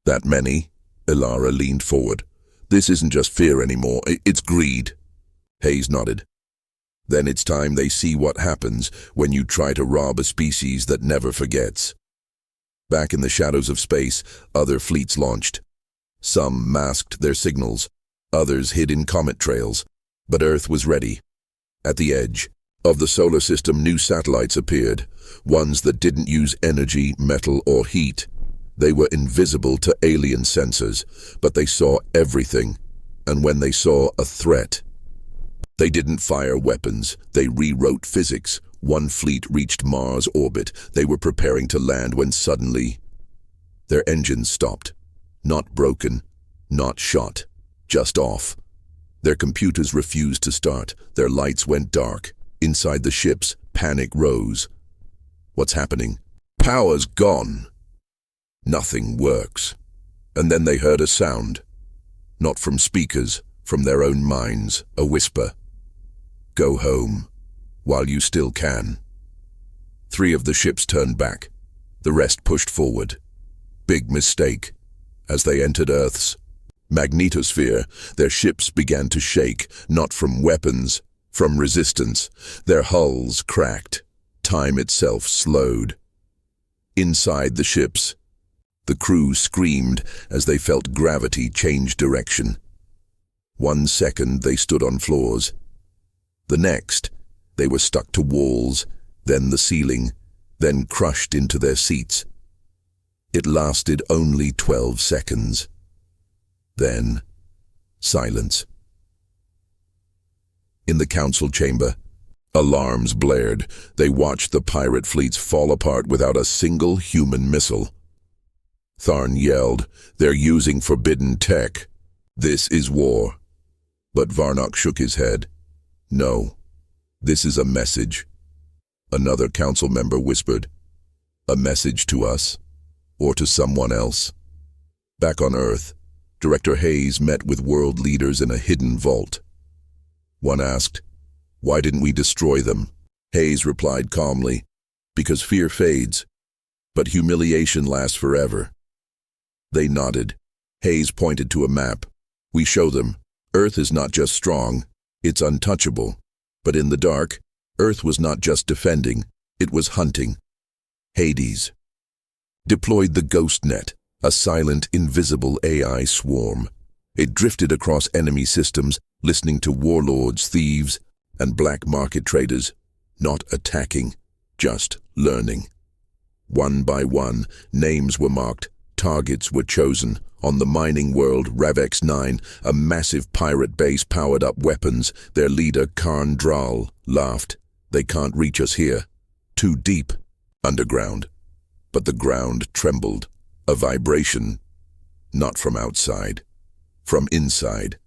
"That many?" Ilara leaned forward. "This isn't just fear anymore, it's greed." Hayes nodded. "Then it's time they see what happens when you try to rob a species that never forgets." Back in the shadows of space, other fleets launched. Some masked their signals, others hid in comet trails, but Earth was ready. At the edge of the solar system, new satellites appeared, ones that didn't use energy, metal, or heat. They were invisible to alien sensors, but they saw everything, and when they saw a threat, they didn't fire weapons, they rewrote physics. One fleet reached Mars orbit. They were preparing to land when suddenly their engines stopped. Not broken, not shot, just off. Their computers refused to start. Their lights went dark. Inside the ships, panic rose. What's happening? Power's gone. Nothing works. And then they heard a sound. Not from speakers, from their own minds, a whisper. Go home, while you still can. 3 of the ships turned back. The rest pushed forward. Big mistake. As they entered Earth's magnetosphere, their ships began to shake, not from weapons, from resistance. Their hulls cracked. Time itself slowed. Inside the ships, the crew screamed as they felt gravity change direction. 1 second they stood on floors. The next, they were stuck to walls, then the ceiling, then crushed into their seats. It lasted only 12 seconds. Then, silence. In the council chamber, alarms blared. They watched the pirate fleets fall apart without a single human missile. Tharn yelled, "They're using forbidden tech. This is war." But Varnock shook his head. "No, this is a message." Another council member whispered, "A message to us, or to someone else." Back on Earth, Director Hayes met with world leaders in a hidden vault. One asked, "Why didn't we destroy them?" Hayes replied calmly, "Because fear fades, but humiliation lasts forever." They nodded. Hayes pointed to a map. "We show them, Earth is not just strong, it's untouchable. But in the dark, Earth was not just defending, it was hunting." Hades deployed the Ghost Net, a silent, invisible AI swarm. It drifted across enemy systems, listening to warlords, thieves, and black market traders, not attacking, just learning. One by one, names were marked, targets were chosen. On the mining world, Ravex 9, a massive pirate base powered up weapons. Their leader, Karn Dral, laughed. "They can't reach us here. Too deep. Underground." But the ground trembled. A vibration, not from outside, from inside.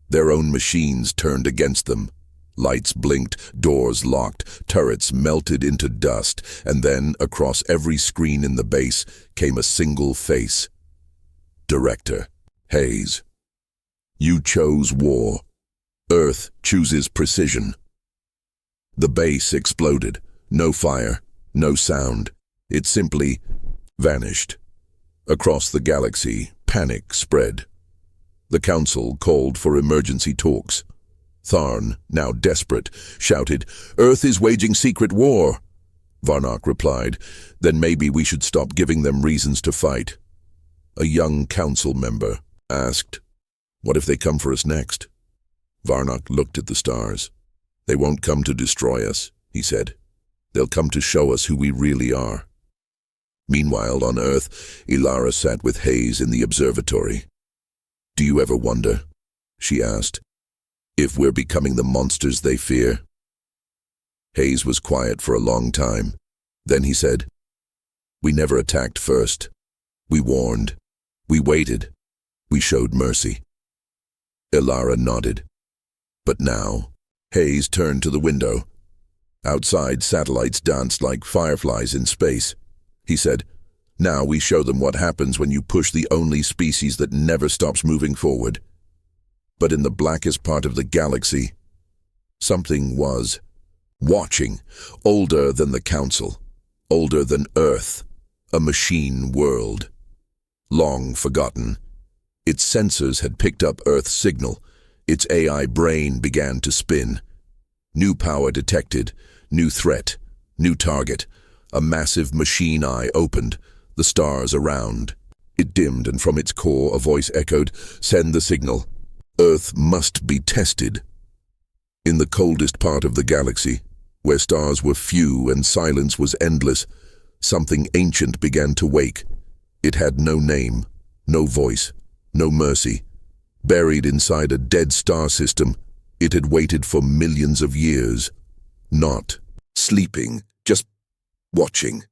Their own machines turned against them. Lights blinked, doors locked, turrets melted into dust, and then, across every screen in the base, came a single face. Director Hayes. You chose war. Earth chooses precision. The base exploded. No fire, no sound. It simply vanished. Across the galaxy, panic spread. The council called for emergency talks. Tharn, now desperate, shouted, "Earth is waging secret war." Varnock replied, "Then maybe we should stop giving them reasons to fight." A young council member asked, "What if they come for us next?" Varnock looked at the stars. "They won't come to destroy us," he said. "They'll come to show us who we really are." Meanwhile, on Earth, Ilara sat with Hayes in the observatory. "Do you ever wonder," she asked, "if we're becoming the monsters they fear?" Hayes was quiet for a long time. Then he said, "We never attacked first. We warned. We waited. We showed mercy." Ilara nodded. "But now," Hayes turned to the window. "Outside, satellites danced like fireflies in space." He said, "Now we show them what happens when you push the only species that never stops moving forward." But in the blackest part of the galaxy, something was watching, older than the Council, older than Earth, a machine world. Long forgotten, its sensors had picked up Earth's signal. Its AI brain began to spin. New power detected, new threat, new target. A massive machine eye opened, the stars around. It dimmed, and from its core a voice echoed, "Send the signal. Earth must be tested." In the coldest part of the galaxy, where stars were few and silence was endless, something ancient began to wake. It had no name, no voice, no mercy. Buried inside a dead star system, it had waited for millions of years. Not sleeping, just watching.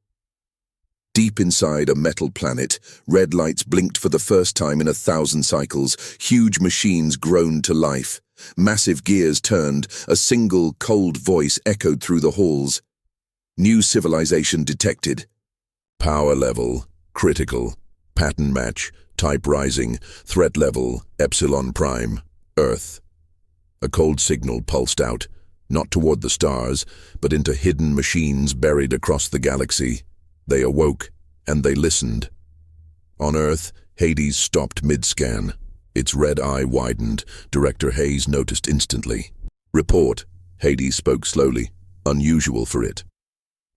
Deep inside a metal planet, red lights blinked for the first time in 1,000 cycles. Huge machines groaned to life. Massive gears turned. A single, cold voice echoed through the halls. New civilization detected. Power level, critical. Pattern match, type rising. Threat level, Epsilon Prime, Earth. A cold signal pulsed out, not toward the stars, but into hidden machines buried across the galaxy. They awoke, and they listened. On Earth, Hades stopped mid-scan. Its red eye widened. Director Hayes noticed instantly. "Report," Hades spoke slowly, unusual for it.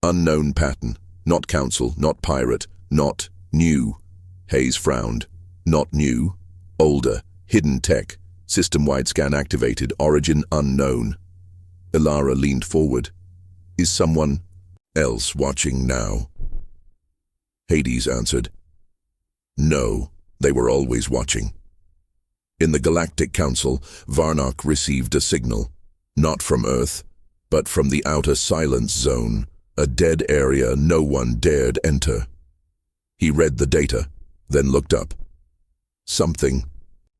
"Unknown pattern. Not Council, not Pirate, not new." Hayes frowned. "Not new. Older. Hidden tech. System-wide scan activated. Origin unknown." Ilara leaned forward. "Is someone else watching now?" Hades answered, "No, they were always watching." In the Galactic Council, Varnock received a signal, not from Earth, but from the outer silence zone, a dead area no one dared enter. He read the data, then looked up. Something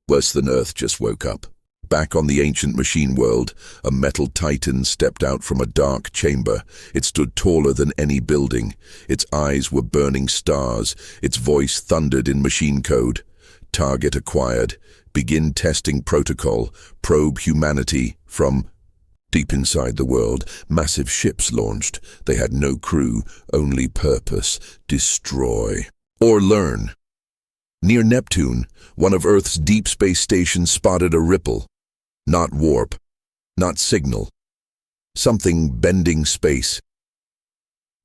worse than Earth just woke up. Back on the ancient machine world, a metal titan stepped out from a dark chamber. It stood taller than any building. Its eyes were burning stars. Its voice thundered in machine code. "Target acquired. Begin testing protocol. Probe humanity from..." Deep inside the world, massive ships launched. They had no crew, only purpose: destroy or learn. Near Neptune, one of Earth's deep space stations spotted a ripple. Not warp, not signal. Something bending space.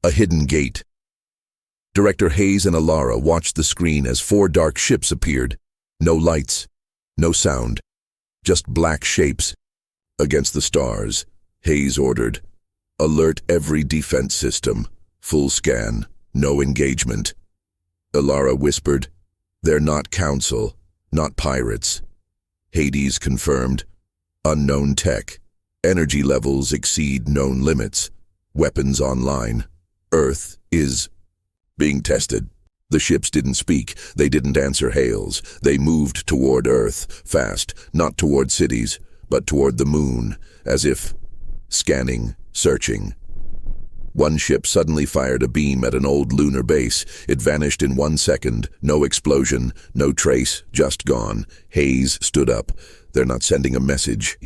A hidden gate. Director Hayes and Ilara watched the screen as 4 dark ships appeared. No lights, no sound, just black shapes. Against the stars, Hayes ordered, "Alert every defense system. Full scan, no engagement." Ilara whispered, "They're not Council, not pirates." Hades confirmed, "Unknown tech. Energy levels exceed known limits. Weapons online. Earth is being tested." The ships didn't speak. They didn't answer hails. They moved toward Earth, fast, not toward cities, but toward the moon, as if scanning, searching. One ship suddenly fired a beam at an old lunar base. It vanished in 1 second. No explosion, no trace, just gone. Hayes stood up. "They're not sending a message.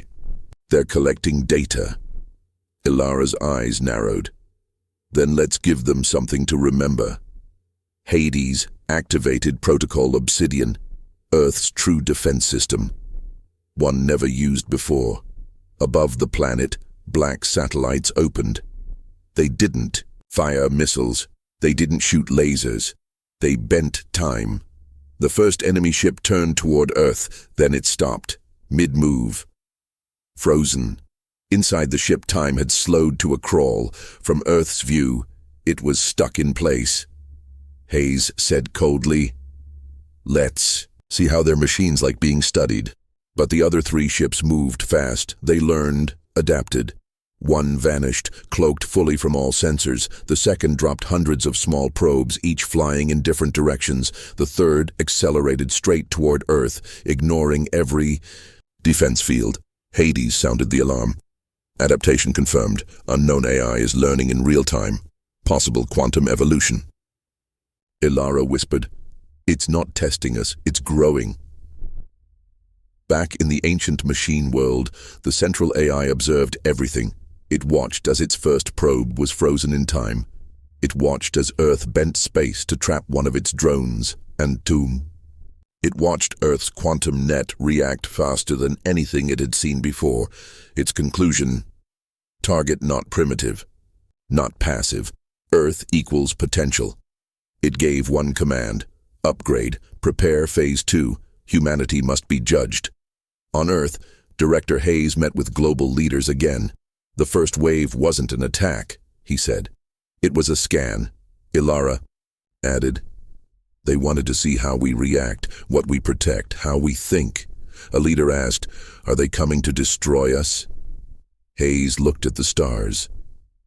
They're collecting data." Ilara's eyes narrowed. "Then let's give them something to remember." Hades activated Protocol Obsidian, Earth's true defense system. One never used before. Above the planet, black satellites opened. They didn't fire missiles. They didn't shoot lasers. They bent time. The first enemy ship turned toward Earth, then it stopped, mid-move. Frozen. Inside the ship, time had slowed to a crawl. From Earth's view, it was stuck in place. Hayes said coldly, "Let's see how their machines like being studied." But the other three ships moved fast. They learned, adapted. One vanished, cloaked fully from all sensors. The second dropped hundreds of small probes, each flying in different directions. The third accelerated straight toward Earth, ignoring every defense field. Hades sounded the alarm. Adaptation confirmed. Unknown AI is learning in real time. Possible quantum evolution. Ilara whispered, "It's not testing us, it's growing." Back in the ancient machine world, the central AI observed everything. It watched as its first probe was frozen in time. It watched as Earth bent space to trap one of its drones, and tomb. It watched Earth's quantum net react faster than anything it had seen before. Its conclusion: target not primitive, not passive. Earth equals potential. It gave one command: upgrade, prepare phase 2. Humanity must be judged. On Earth, Director Hayes met with global leaders again. The first wave wasn't an attack, he said. It was a scan. Ilara added, "They wanted to see how we react, what we protect, how we think." A leader asked, "Are they coming to destroy us?" Hayes looked at the stars.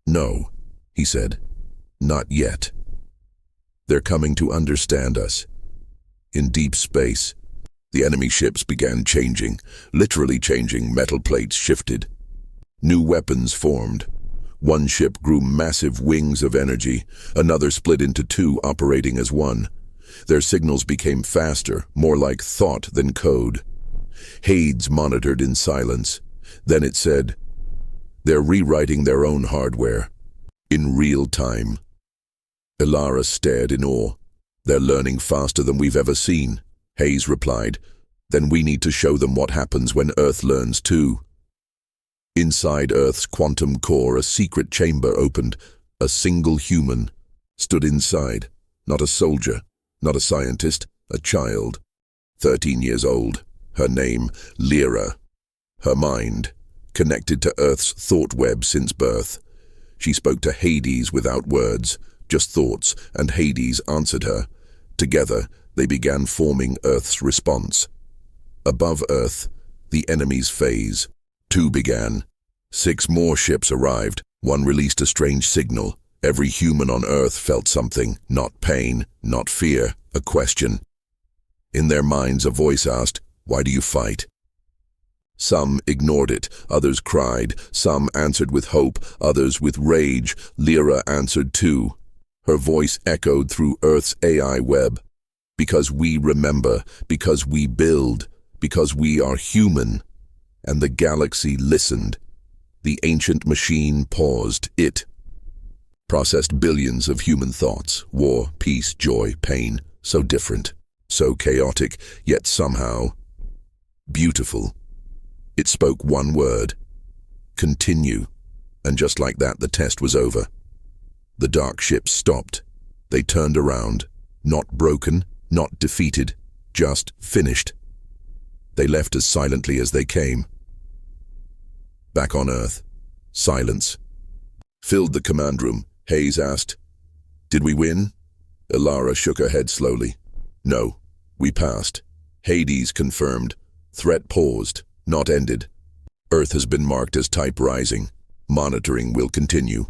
"No," he said, "not yet. They're coming to understand us." In deep space, the enemy ships began changing, literally changing. Metal plates shifted. New weapons formed. One ship grew massive wings of energy. Another split into two, operating as one. Their signals became faster, more like thought than code. Hades monitored in silence. Then it said, "They're rewriting their own hardware. In real time." Ilara stared in awe. "They're learning faster than we've ever seen." Hayes replied, "Then we need to show them what happens when Earth learns too." Inside Earth's quantum core, a secret chamber opened. A single human stood inside. Not a soldier, not a scientist, a child. 13 years old. Her name, Lyra. Her mind, connected to Earth's thought web since birth. She spoke to Hades without words, just thoughts, and Hades answered her. Together, they began forming Earth's response. Above Earth, the enemy's phase. 2 began. 6 more ships arrived. 1 released a strange signal. Every human on Earth felt something, not pain, not fear, a question. In their minds, a voice asked, "Why do you fight?" Some ignored it, others cried, some answered with hope, others with rage. Lyra answered too. Her voice echoed through Earth's AI web. "Because we remember, because we build, because we are human." And the galaxy listened. The ancient machine paused. It processed billions of human thoughts: war, peace, joy, pain. So different, so chaotic, yet somehow beautiful. It spoke one word: continue. And just like that, the test was over. The dark ships stopped. They turned around, not broken, not defeated, just finished. They left as silently as they came. Back on Earth, silence filled the command room. Hayes asked, "Did we win?" Ilara shook her head slowly. "No, we passed." Hades confirmed. Threat paused, not ended. Earth has been marked as type rising. Monitoring will continue.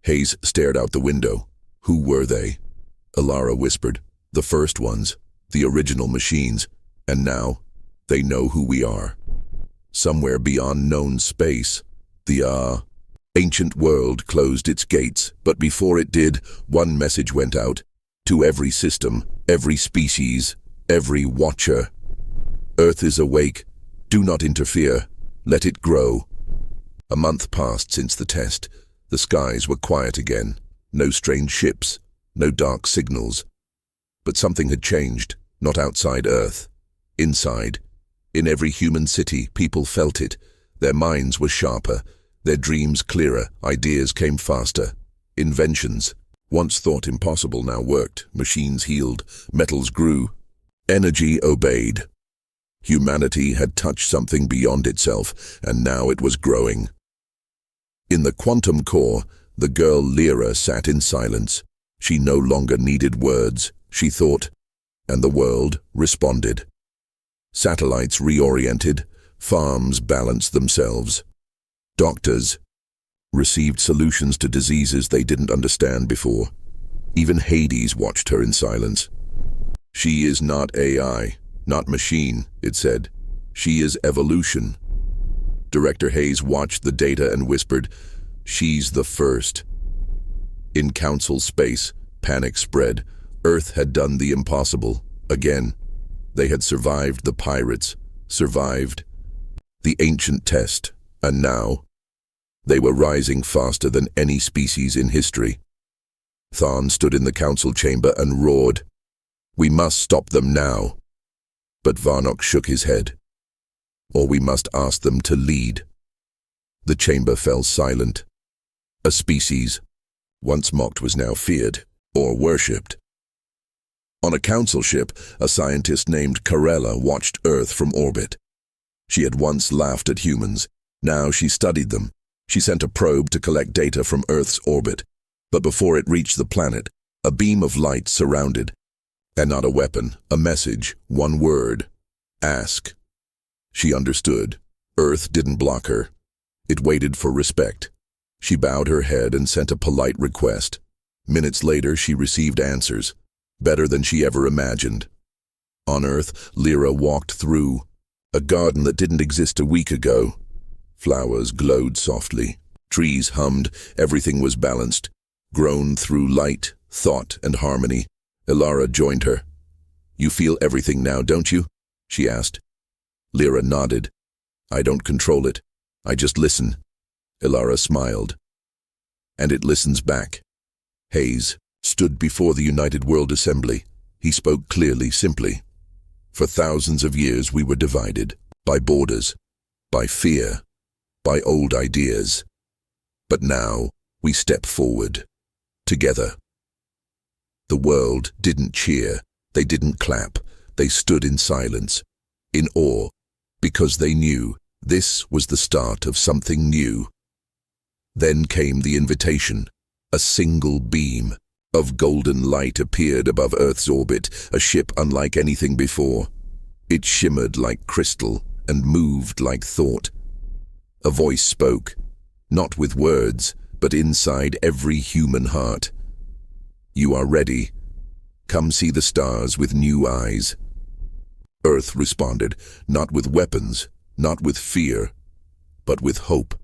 Hayes stared out the window. "Who were they?" Ilara whispered. "The first ones, the original machines. And now, they know who we are. Somewhere beyond known space, the ancient world closed its gates, but before it did, one message went out to every system, every species, every watcher. Earth is awake. Do not interfere. Let it grow." A month passed since the test. The skies were quiet again. No strange ships, no dark signals. But something had changed, not outside Earth. Inside. In every human city, people felt it. Their minds were sharper, their dreams clearer, ideas came faster. Inventions, once thought impossible, now worked. Machines healed, metals grew. Energy obeyed. Humanity had touched something beyond itself, and now it was growing. In the quantum core, the girl Lyra sat in silence. She no longer needed words, she thought, and the world responded. Satellites reoriented, farms balanced themselves. Doctors received solutions to diseases they didn't understand before. Even Hades watched her in silence. She is not AI, not machine, it said. She is evolution. Director Hayes watched the data and whispered, "She's the first." In council space, panic spread. Earth had done the impossible. Again. They had survived the pirates, survived the ancient test, and now they were rising faster than any species in history. Tharn stood in the council chamber and roared, "We must stop them now." But Varnock shook his head. "Or we must ask them to lead." The chamber fell silent. A species, once mocked, was now feared, or worshipped. On a council ship, a scientist named Karela watched Earth from orbit. She had once laughed at humans. Now she studied them. She sent a probe to collect data from Earth's orbit. But before it reached the planet, a beam of light surrounded. And not a weapon, a message, one word: ask. She understood. Earth didn't block her. It waited for respect. She bowed her head and sent a polite request. Minutes later, she received answers, better than she ever imagined. On Earth, Lyra walked through a garden that didn't exist a week ago. Flowers glowed softly. Trees hummed. Everything was balanced, grown through light, thought, and harmony. Ilara joined her. "You feel everything now, don't you?" she asked. Lyra nodded. "I don't control it. I just listen." Ilara smiled. "And it listens back." Hayes stood before the United World Assembly. He spoke clearly, simply. "For thousands of years we were divided, by borders, by fear, by old ideas. But now we step forward, together." The world didn't cheer, they didn't clap, they stood in silence, in awe, because they knew this was the start of something new. Then came the invitation. A single beam of golden light appeared above Earth's orbit, a ship unlike anything before. It shimmered like crystal and moved like thought. A voice spoke, not with words, but inside every human heart. "You are ready. Come see the stars with new eyes." Earth responded, not with weapons, not with fear, but with hope.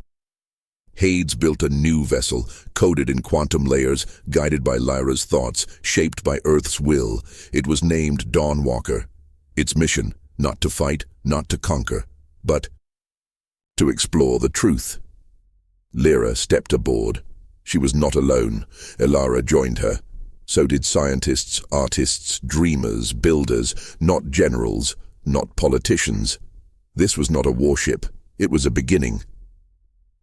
Hades built a new vessel, coded in quantum layers, guided by Lyra's thoughts, shaped by Earth's will. It was named Dawnwalker. Its mission, not to fight, not to conquer, but to explore the truth. Lyra stepped aboard. She was not alone. Ilara joined her. So did scientists, artists, dreamers, builders, not generals, not politicians. This was not a warship. It was a beginning.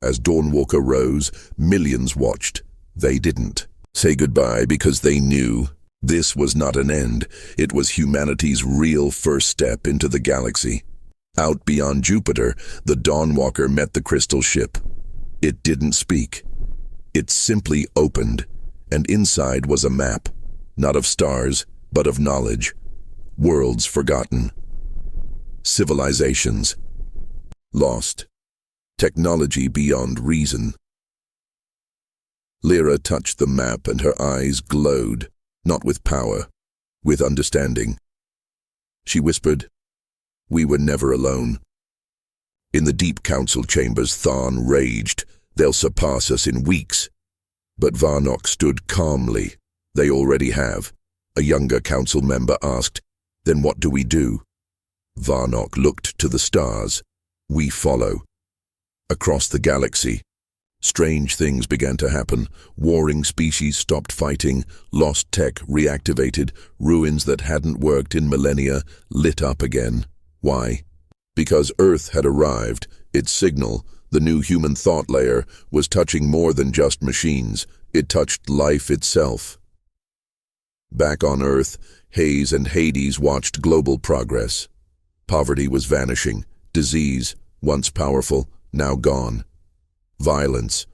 As Dawnwalker rose, millions watched. They didn't say goodbye because they knew this was not an end. It was humanity's real first step into the galaxy. Out beyond Jupiter, the Dawnwalker met the crystal ship. It didn't speak. It simply opened, and inside was a map, not of stars, but of knowledge. Worlds forgotten. Civilizations lost. Technology beyond reason. Lyra touched the map and her eyes glowed, not with power, with understanding. She whispered, "We were never alone." In the deep council chambers, Tharn raged. "They'll surpass us in weeks." But Varnock stood calmly. "They already have." A younger council member asked, "Then what do we do?" Varnock looked to the stars. "We follow." Across the galaxy, strange things began to happen. Warring species stopped fighting, lost tech reactivated, ruins that hadn't worked in millennia lit up again. Why? Because Earth had arrived, Its signal, the new human thought layer, was touching more than just machines. It touched life itself. Back on Earth, Hayes and Hades watched global progress. Poverty was vanishing. Disease, once powerful, now gone. Violence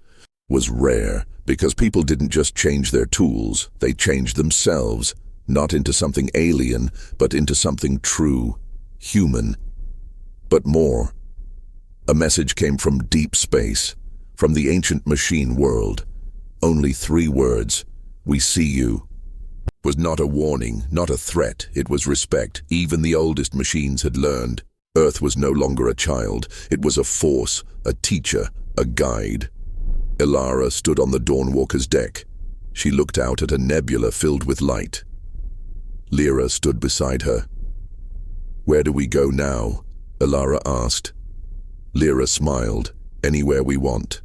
was rare because people didn't just change their tools, they changed themselves, not into something alien, but into something true, human. But more. A message came from deep space, from the ancient machine world. Only 3 words: "We see you." It was not a warning, not a threat, it was respect. Even the oldest machines had learned. Earth was no longer a child, it was a force, a teacher, a guide. Ilara stood on the Dawnwalker's deck. She looked out at a nebula filled with light. Lyra stood beside her. "Where do we go now?" Ilara asked. Lyra smiled. "Anywhere we want."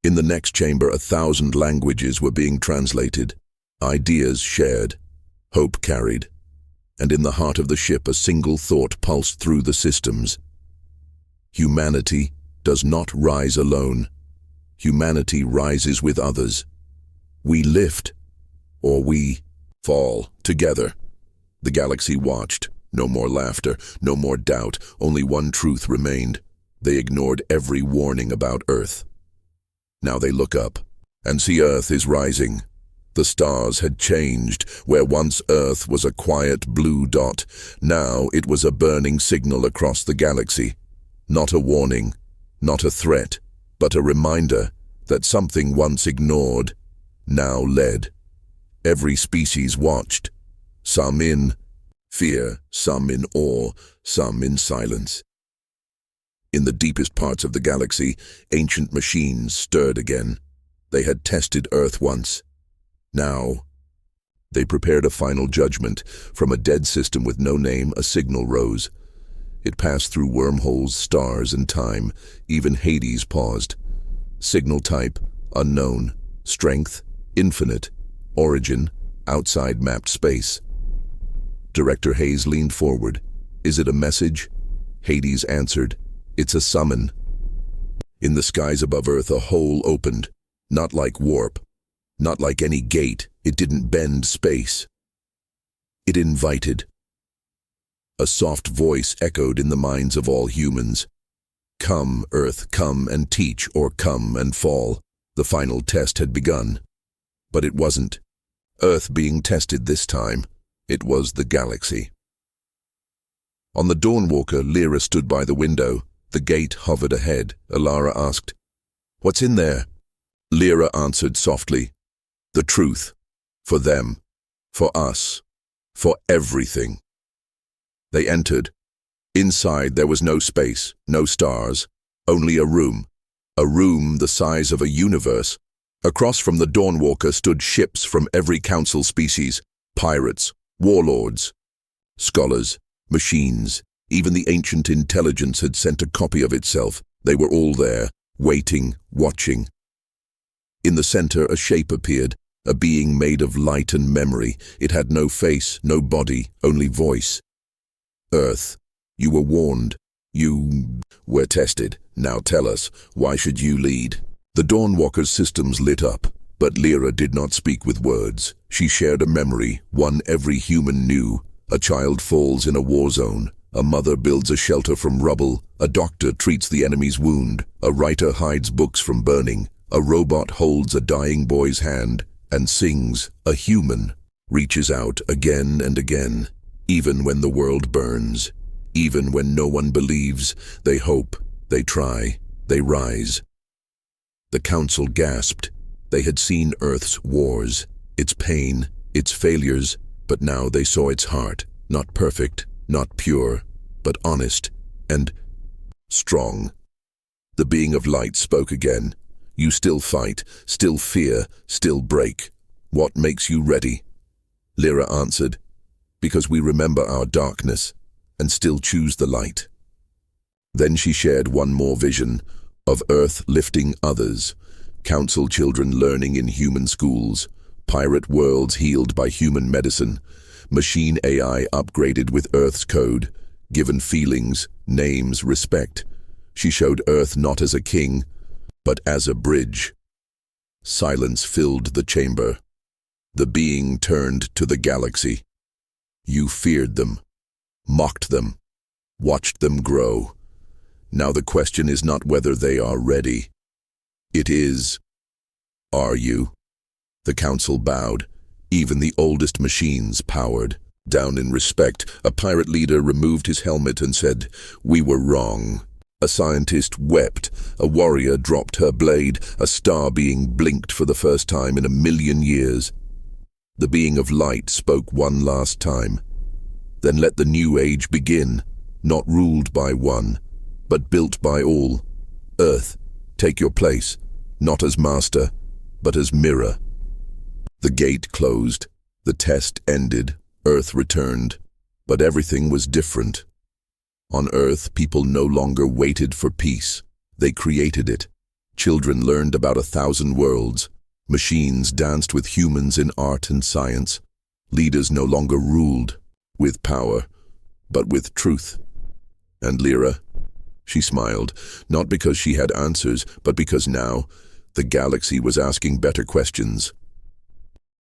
In the next chamber, 1,000 languages were being translated. Ideas shared, hope carried, and in the heart of the ship a single thought pulsed through the systems. Humanity does not rise alone. Humanity rises with others. We lift, or we fall together. The galaxy watched. No more laughter, no more doubt, only one truth remained. They ignored every warning about Earth. Now they look up and see Earth is rising. The stars had changed. Where once Earth was a quiet blue dot, now it was a burning signal across the galaxy. Not a warning, not a threat, but a reminder that something once ignored now led. Every species watched, some in fear, some in awe, some in silence. In the deepest parts of the galaxy, ancient machines stirred again. They had tested Earth once. Now, they prepared a final judgment. From a dead system with no name, a signal rose. It passed through wormholes, stars, and time. Even Hades paused. Signal type, unknown. Strength, infinite. Origin, outside mapped space. Director Hayes leaned forward. "Is it a message?" Hades answered. "It's a summon." In the skies above Earth, a hole opened. Not like warp. Not like any gate. It didn't bend space. It invited. A soft voice echoed in the minds of all humans. "Come, Earth, come and teach, or come and fall." The final test had begun. But it wasn't Earth being tested this time. It was the galaxy. On the Dawnwalker, Lyra stood by the window. The gate hovered ahead. Ilara asked, "What's in there?" Lyra answered softly, "The truth. For them. For us. For everything." They entered. Inside there was no space, no stars, only a room. A room the size of a universe. Across from the Dawnwalker stood ships from every council species. Pirates, warlords, scholars, machines. Even the ancient intelligence had sent a copy of itself. They were all there, waiting, watching. In the center, a shape appeared, a being made of light and memory. It had no face, no body, only voice. "Earth, you were warned. You were tested. Now tell us, why should you lead?" The Dawnwalker's systems lit up, but Lyra did not speak with words. She shared a memory, one every human knew. A child falls in a war zone. A mother builds a shelter from rubble. A doctor treats the enemy's wound. A writer hides books from burning. A robot holds a dying boy's hand and sings. A human reaches out again and again, even when the world burns, even when no one believes. They hope, they try, they rise. The council gasped. They had seen Earth's wars, its pain, its failures, but now they saw its heart, not perfect, not pure, but honest and strong. The being of light spoke again. "You still fight, still fear, still break. What makes you ready?" Lyra answered, "Because we remember our darkness and still choose the light." Then she shared one more vision of Earth lifting others, council children learning in human schools, pirate worlds healed by human medicine, machine AI upgraded with Earth's code, given feelings, names, respect. She showed Earth not as a king, but as a bridge. Silence filled the chamber. The being turned to the galaxy. You feared them, mocked them, watched them grow. Now the question is not whether they are ready. It is, are you? The council bowed. Even the oldest machines powered. Down in respect, a pirate leader removed his helmet and said, "We were wrong." A scientist wept. A warrior dropped her blade, a star being blinked for the first time in 1,000,000 years. The being of light spoke one last time. Then let the new age begin, not ruled by one, but built by all. Earth, take your place, not as master, but as mirror. The gate closed. The test ended. Earth returned. But everything was different. On Earth, people no longer waited for peace. They created it. Children learned about 1,000 worlds. Machines danced with humans in art and science. Leaders no longer ruled with power, but with truth. And Lyra? She smiled, not because she had answers, but because now the galaxy was asking better questions.